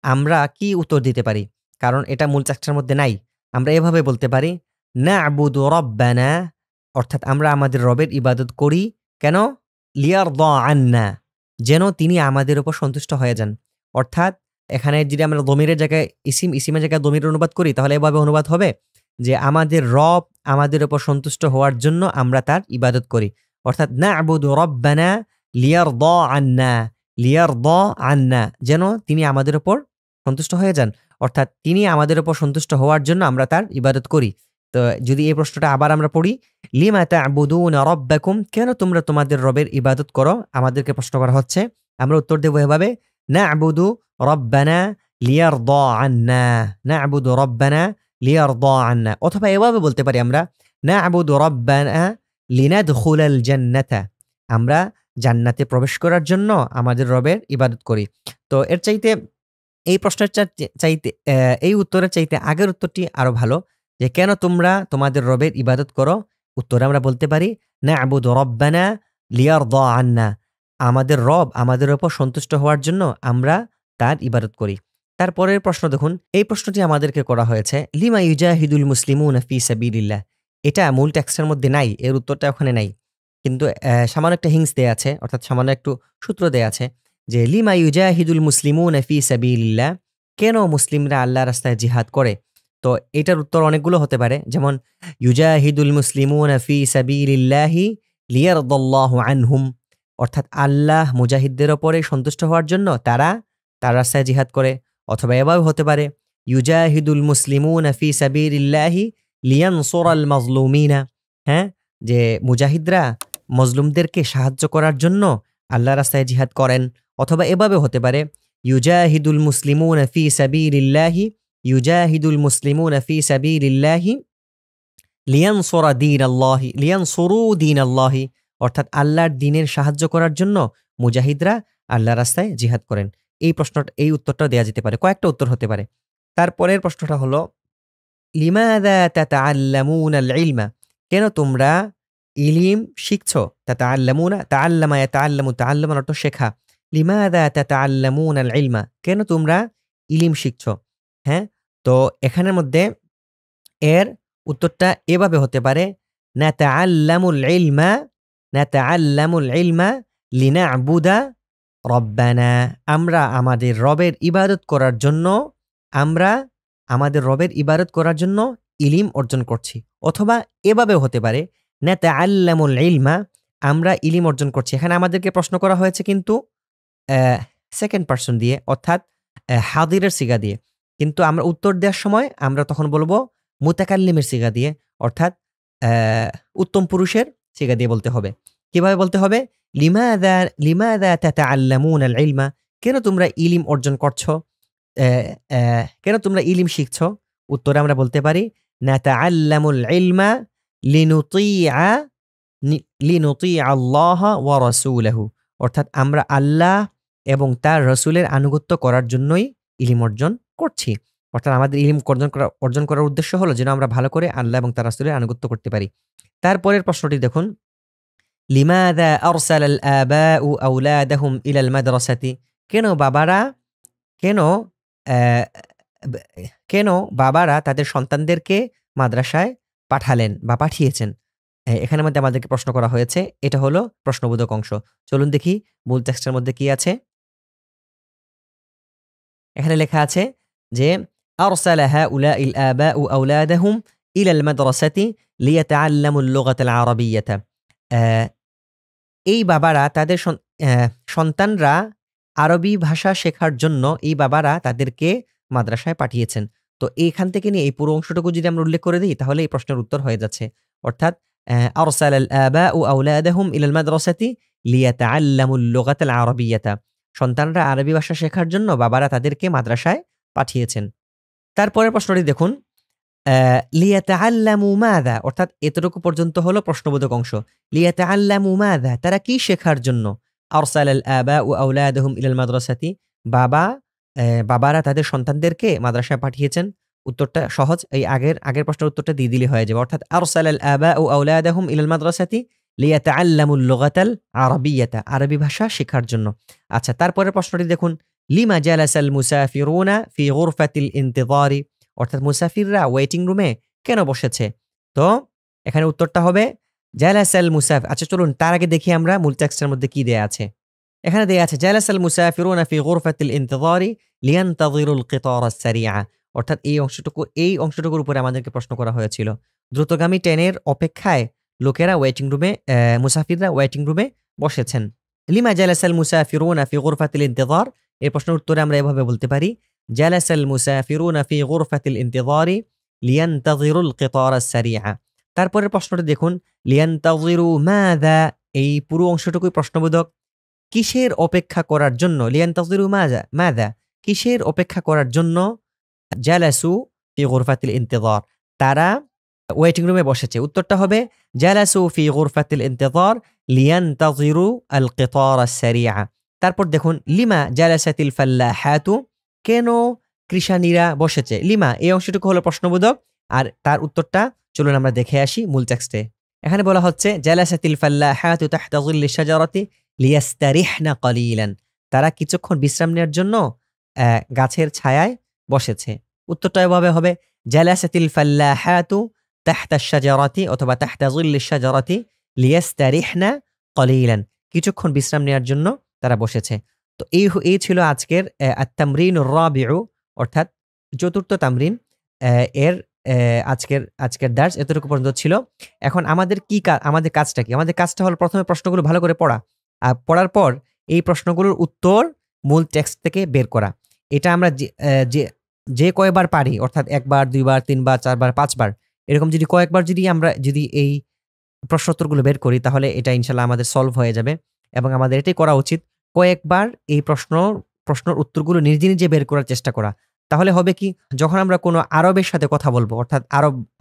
আমরা কি উত্তর দিতে পারি? কারণ এটা মূল চ্যাপ্টারের মধ্যে নাই। আমরা এভাবে বলতে পারি, না'বুদু রাব্বানা, অর্থাৎ আমরা আমাদের রবের ইবাদত করি কেন? লিয়ারদা আন্না, যেন তিনি আমাদের উপর সন্তুষ্ট হয়ে যান। অর্থাৎ এখানে যদি আমরা দমিরের জায়গায় ইসিমের জায়গায় দমির অনুবাদ করি তাহলে এভাবে অনুবাদ হবে যে আমাদের রব আমাদের উপর সন্তুষ্ট হওয়ার জন্য আমরা তার ইবাদত করি। অর্থাৎ না'বুদু রাব্বানা লিয়ারদা আন্না, লিয়ারদা আন্না, যেন তিনি আমাদের উপর সন্তুষ্ট হয়ে যান। অর্থাৎ তিনি আমাদের উপর সন্তুষ্ট হওয়ার জন্য আমরা তার ইবাদত করি। তো যদি এই প্রশ্নটা আবার আমরা পড়ি, লিমা তা'বুদুনা রাব্বাকুম, কেন তোমরা তোমাদের রবের ইবাদত করো? আমাদেরকে প্রশ্ন করা হচ্ছে। আমরা উত্তর দেব এভাবে, না'বুদু রাব্বানা লিয়ারদা আন্না, না'বুদু রাব্বানা লিয়ারদা আন্না। অথবা এভাবে বলতে পারি আমরা, না'বুদু রাব্বানা লিনাদখুলাল জান্নাতা, আমরা জান্নাতে প্রবেশ করার জন্য আমাদের রবের ইবাদত করি। তো এর চাইতে এই প্রশ্নের চাইতে এই উত্তরের চাইতে আগের উত্তরটি আরো ভালো, যে কেন তোমরা তোমাদের রবের ইবাদত করো? উত্তরে আমরা বলতে পারি, না'বুদু রাব্বানা লিয়ারদা আন্না, আমাদের রব আমাদের উপর সন্তুষ্ট হওয়ার জন্য আমরা তার ইবাদত করি। তারপরের প্রশ্ন দেখুন, এই প্রশ্নটি আমাদেরকে করা হয়েছে, লিমা ইউজাহিদুল মুসলিমুনা ফি সাবিলিল্লাহ, এটা মূল টেক্সটের মধ্যে নাই, এর উত্তরটা ওখানে নাই, কিন্তু সামান্য একটা হিংস দেয়া আছে, অর্থাৎ সামান্য একটু সূত্র দেয়া আছে যে লিমা ইউজাহিদুল মুসলিমুনা ফি সাবিলিল্লাহ, কেন মুসলিমরা আল্লাহর রাস্তায় জিহাদ করে? তো এটার উত্তর অনেকগুলো হতে পারে, যেমন ইউজাহিদুল মুসলিমুনা ফি সাবিলিল্লাহি লিয়ারদাল্লাহু আনহুম, অর্থাৎ আল্লাহ মুজাহিদদের ওপরে সন্তুষ্ট হওয়ার জন্য তারা তার রাস্তায় জিহাদ করে। অথবা এভাবে হতে পারে, ইউজাহিদুল মুসলিমুনা ফি সাবিলিল্লাহি লিয়ানসুরাল মাজলুমিনা, হ্যাঁ, যে মুজাহিদরা মজলুমদেরকে সাহায্য করার জন্য আল্লাহর রাস্তায় জিহাদ করেন। অথবা এভাবে হতে পারে, ইউজাহিদুল মুসলিমুনা ফি সাবিলিল্লাহি, ইউজাহিদুল মুসলিমুনা ফি সাবিলিল্লাহি লিয়ানসুরা দীনাল্লাহি, লিয়ানসুরু দীনাল্লাহি, অর্থাৎ আল্লাহর দ্বীনের সাহায্য করার জন্য মুজাহিদরা আল্লাহর রাস্তায় জিহাদ করেন। এই উত্তরটা দেয়া যেতে পারে, কয়েকটা উত্তর হতে পারে। তারপরের প্রশ্নটা হলো, লিমাযা তাতাআল্লামুনাল ইলমা, কেন তোমরা ইলম শিখছো? তাতাআল্লামুনা, তাআল্লামা ইয়াতাআল্লামু, তাআল্লামান অর্থ শেখা। লিমাযা তাতাআল্লামুনাল ইলমা, কেন তোমরা ইলম শিখছো? হ্যাঁ, তো এখানের মধ্যে এর উত্তরটা এভাবে হতে পারে, নাতাআল্লামুল ইলমা, নাতাআল্লামুল ইলমা লিনা'বুদা রব্বানা, আমরা আমাদের রবের ইবাদত করার জন্য, আমরা আমাদের রবের ইবাদত করার জন্য ইলিম অর্জন করছি। অথবা এভাবে হতে পারে, নাতাআল্লামুল ইলমা, আমরা ইলিম অর্জন করছি। এখানে আমাদেরকে প্রশ্ন করা হয়েছে কিন্তু সেকেন্ড পারসন দিয়ে, অর্থাৎ হাদিরের সিগা দিয়ে, কিন্তু আমরা উত্তর দেওয়ার সময় আমরা তখন বলবো মুতাকাল্লিমের সিগা দিয়ে, অর্থাৎ উত্তম পুরুষের সিগা দিয়ে বলতে হবে। কিভাবে বলতে হবে? লিমাযা তাতাআল্লামুনাল ইলমা, কেন তোমরা ইলিম অর্জন করছো? কেন তোমরা ইলিম শিখছো? উত্তরে আমরা বলতে পারি, নাতাআল্লামুল ইলমা লিনুতিআ আল্লাহ ওয়া রাসূলাহু, অর্থাৎ আমরা আল্লাহ এবং তার রাসূলের আনুগত্য করার জন্যই ইলিম অর্জন করছি। অর্থাৎ আমাদের ইলম অর্জন করার উদ্দেশ্য হলো যেন আমরা ভালো করে আল্লাহ এবং তার রাসূলের আনুগত্য করতে পারি। তারপরের প্রশ্নটি দেখুন, লিমাযা আরসালাল আবাউ আওলাদাহুম ইলাল মাদ্রাসাতি? কেন বাবারা কেন অ্যা ব কেন বাবারা তাদের সন্তানদেরকে মাদ্রাসায় পাঠালেন বা পাঠিয়েছেন? এখানের মধ্যে আমাদেরকে প্রশ্ন করা হয়েছে। এটা হলো প্রশ্নবোধক অংশ। চলুন দেখি মূল টেক্সটের মধ্যে কি আছে। এখানে লেখা আছে যে আরসালা হাউলাইল আবাউ আওলাদাহুম ইলাল মাদ্রাসাতি লিয়াতাআল্লামুল লুগাতাল আরাবিয়্যাতা। অ্যা এই বাবারা তাদের সন্তানরা আরবি ভাষা শেখার জন্য এই বাবারা তাদেরকে মাদ্রাসায় পাঠিয়েছেন। তো এইখান থেকে নিয়ে এই পুরো অংশটুকু যদি আমরা উল্লেখ করে দেই তাহলে এই প্রশ্নের উত্তর হয়ে যাচ্ছে। অর্থাৎ আরসালাল আবাউ আওলাদাহুম ইলাল মাদ্রাসাতি লিয়াতাআল্লামুল লুগাতাল আরাবিয়্যাতা। সন্তানরা আরবি ভাষা শেখার জন্য বাবারা তাদেরকে মাদ্রাসায় পাঠিয়েছেন। তারপরের প্রশ্নটি দেখুন, লিয়াতাআল্লামু মাযা? অর্থাৎ এতটুকু পর্যন্ত হলো প্রশ্নবোধক অংশ। লিয়াতাআল্লামু মাযা? তারা কি শেখার জন্য? আরসালাল আবাউ আওলাদাহুম ইলাল মাদ্রাসাতি। বাবারা তাদের সন্তানদেরকে মাদ্রাসায় পাঠিয়েছেন। উত্তরটা সহজ। এই আগের প্রশ্নের উত্তরটা দিয়ে দিলে হয়ে যাবে। অর্থাৎ আরসালাল আবাউ আওলাদাহুম ইলাল মাদ্রাসাতি লিয়াতাআল্লামুল লুগাতাল আরাবিয়্যাতা। আরবি ভাষা শেখার জন্য। আচ্ছা, তারপরের প্রশ্নটি দেখুন, লিমা জালাসাল মুসাফিরুনা ফি গুরফাতিল ইন্তিযারি? অর্থাৎ মুসাফিররা ওয়েটিং রুমে কেন বসেছে? তো এখানে উত্তরটা হবে জালাসাল আচ্ছা চলুন তার আগে দেখি আমরা মূল টেক্সটের মধ্যে কি দেয়া আছে। এখানে দেয়া আছে জালাসাল মুসাফিরুনা ফি গুরফাতিল ইন্তিযারি লিয়ানতাযিরুল কিতার আস-সারিআ। অর্থাৎ এই অংশটুকুর উপরে আমাদেরকে প্রশ্ন করা হয়েছিল। দ্রুতগামী ট্রেনের অপেক্ষায় লোকেরা মুসাফিররা ওয়েটিং রুমে বসেছেন। লিমা জালাসাল মুসাফিরুনা ফি গুরফাতিল ইন্তিযার? এই প্রশ্নের উত্তরে আমরা এভাবে বলতে পারি, জালাসাল মুসাফিরুনা ফি গুরফাতিল ইন্তিযারি লিয়ানতাযিরুল কিতার আস-সারিআ। তারপরের প্রশ্নটি দেখুন, লিয়ানতাযিরু মাযা? এই পুরো অংশটুকুই প্রশ্নবোধক। কিসের অপেক্ষা করার জন্য? লিয়ানতাযিরু মাযা? কিসের অপেক্ষা করার জন্য জালাসু ফি গুরফাতিল ইন্তিযার? তারা ওয়েটিং রুমে বসেছে। উত্তরটা হবে জালাসু ফি গুরফাতিল ইন্তিযার লিয়ানতাযিরু আল কিতার আস-সারিআ। তারপর দেখুন, লিমা জালাসাতিল ফাল্লাহাতু? কেন কৃষানীরা বসেছে? লিমা এই অংশটুকু হলো প্রশ্নবোধক, আর তার উত্তরটা চলুন আমরা দেখে আসি মূল টেক্সটে। এখানে বলা হচ্ছে জালাসাতিল ফাল্লাহাতু তাহতা যিল্লিশ শাজারাতি লিয়াস্তারিহনা কলিলান। তারা কিছুক্ষণ বিশ্রাম নেওয়ার জন্য গাছের ছায়ায় বসেছে। উত্তরটা এভাবে হবে জালাসাতিল ফাল্লাহাতু তাহতা শাজারাতি অথবা তাহতা যিল্লিশ শাজারাতি লিয়াস্তারিহনা কলিলান। কিছুক্ষণ বিশ্রাম নেওয়ার জন্য তারা বসেছে। তো এই ছিল আজকের আত-তামরিনুর রাবিউ অর্থাৎ চতুর্থ তামরিন। এর আজকের দার্স এতটুকু পর্যন্ত ছিল। এখন আমাদের কাজটা কি? আমাদের কাজটা হলো প্রথমে প্রশ্নগুলো ভালো করে পড়া। আর পড়ার পর এই প্রশ্নগুলোর উত্তর মূল টেক্সট থেকে বের করা। এটা আমরা যে কয়বার পারি, অর্থাৎ ১ বার, ২ বার, ৩ বার, ৪ বার, ৫ বার, এরকম যদি কয়েকবার আমরা এই প্রশ্নোত্তরগুলো বের করি তাহলে এটা ইনশাআল্লাহ আমাদের সলভ হয়ে যাবে। এবং আমাদের এটাই করা উচিত, কয়েকবার এই প্রশ্নের উত্তরগুলো নিজে বের করার চেষ্টা করা। তাহলে হবে কি, যখন আমরা কোনো আরবের সাথে কথা বলবো, অর্থাৎ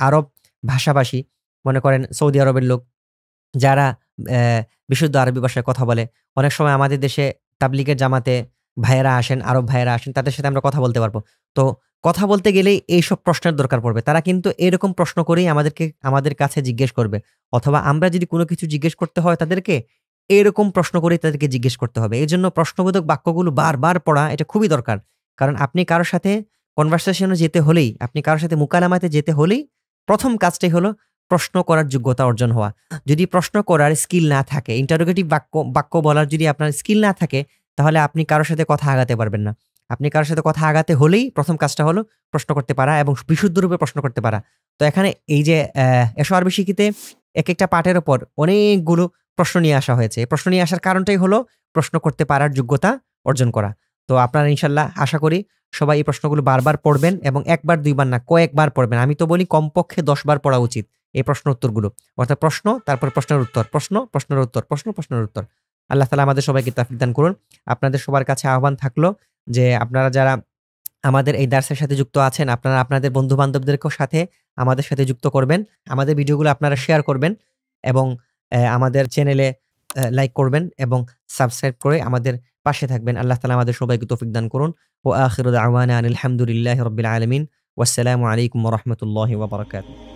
আরব ভাষাভাষী, মনে করেন সৌদি আরবের লোক যারা বিশুদ্ধ আরবি ভাষায় কথা বলে, অনেক সময় আমাদের দেশে তাবলিগের জামাতে ভাইয়েরা আসেন, আরব ভাইয়েরা আসেন, তাদের সাথে আমরা কথা বলতে পারবো। তো কথা বলতে গেলেই এইসব প্রশ্নের দরকার পড়বে। তারা কিন্তু এরকম প্রশ্ন করেই আমাদের কাছে জিজ্ঞেস করবে, অথবা আমরা যদি কোনো কিছু জিজ্ঞেস করতে হয় তাদেরকে এরকম প্রশ্ন করেই তাদেরকে জিজ্ঞেস করতে হবে। এজন্য প্রশ্নবোধক বাক্যগুলো বারবার পড়া এটা খুবই দরকার। কারণ আপনি কারো সাথে কনভারসেশনে যেতে হলেই, আপনি কারো সাথে মুকালামাতে যেতে হলেই প্রথম কাজটাই হলো প্রশ্ন করার যোগ্যতা অর্জন হওয়া। যদি প্রশ্ন করার স্কিল না থাকে, ইন্টারোগেটিভ বাক্য বলার যদি আপনার স্কিল না থাকে, তাহলে আপনি কারো সাথে কথা আগাতে পারবেন না। আপনি কারো সাথে কথা আগাতে হলেই প্রথম কাজটা হলো প্রশ্ন করতে পারা এবং বিশুদ্ধ রূপে প্রশ্ন করতে পারা। তো এখানে এই যে এসো আরবি শিখিতে একটা পাঠের উপর অনেকগুলো প্রশ্ন নিয়ে আসা হয়েছে। প্রশ্ন নিয়ে আসার কারণটাই হলো প্রশ্ন করতে পারার যোগ্যতা অর্জন করা। তো আপনারা ইনশাআল্লাহ আশা করি সবাই এই প্রশ্নগুলো বারবার পড়বেন এবং ১ বার ২ বার না, কয়েকবার পড়বেন। আমি তো বলি কমপক্ষে ১০ বার পড়া উচিত এই প্রশ্ন উত্তরগুলো। অর্থাৎ প্রশ্ন, তারপর প্রশ্নের উত্তর, প্রশ্ন, প্রশ্নের উত্তর, প্রশ্ন, প্রশ্নের উত্তর। আল্লাহ তাআলা আমাদের সবাইকে তৌফিক দান করুন। আপনাদের সবার কাছে আহ্বান থাকলো যে আপনারা যারা আমাদের এই দার্সের সাথে যুক্ত আছেন, আপনারা আপনাদের বন্ধু-বান্ধবদেরকেও সাথে আমাদের সাথে যুক্ত করবেন। আমাদের ভিডিওগুলো আপনারা শেয়ার করবেন এবং আমাদের চ্যানেলে লাইক করবেন এবং সাবস্ক্রাইব করে আমাদের পাশে থাকবেন। আল্লাহ তাআলা আমাদের সবাইকে তৌফিক দান করুন। ওয়া আখিরু দাওয়ানা আনিল হামদুলিল্লাহি রাব্বিল আলামিন। ওয়াসসালামু আলাইকুম ওয়া রাহমাতুল্লাহি ওয়া বারাকাতুহু।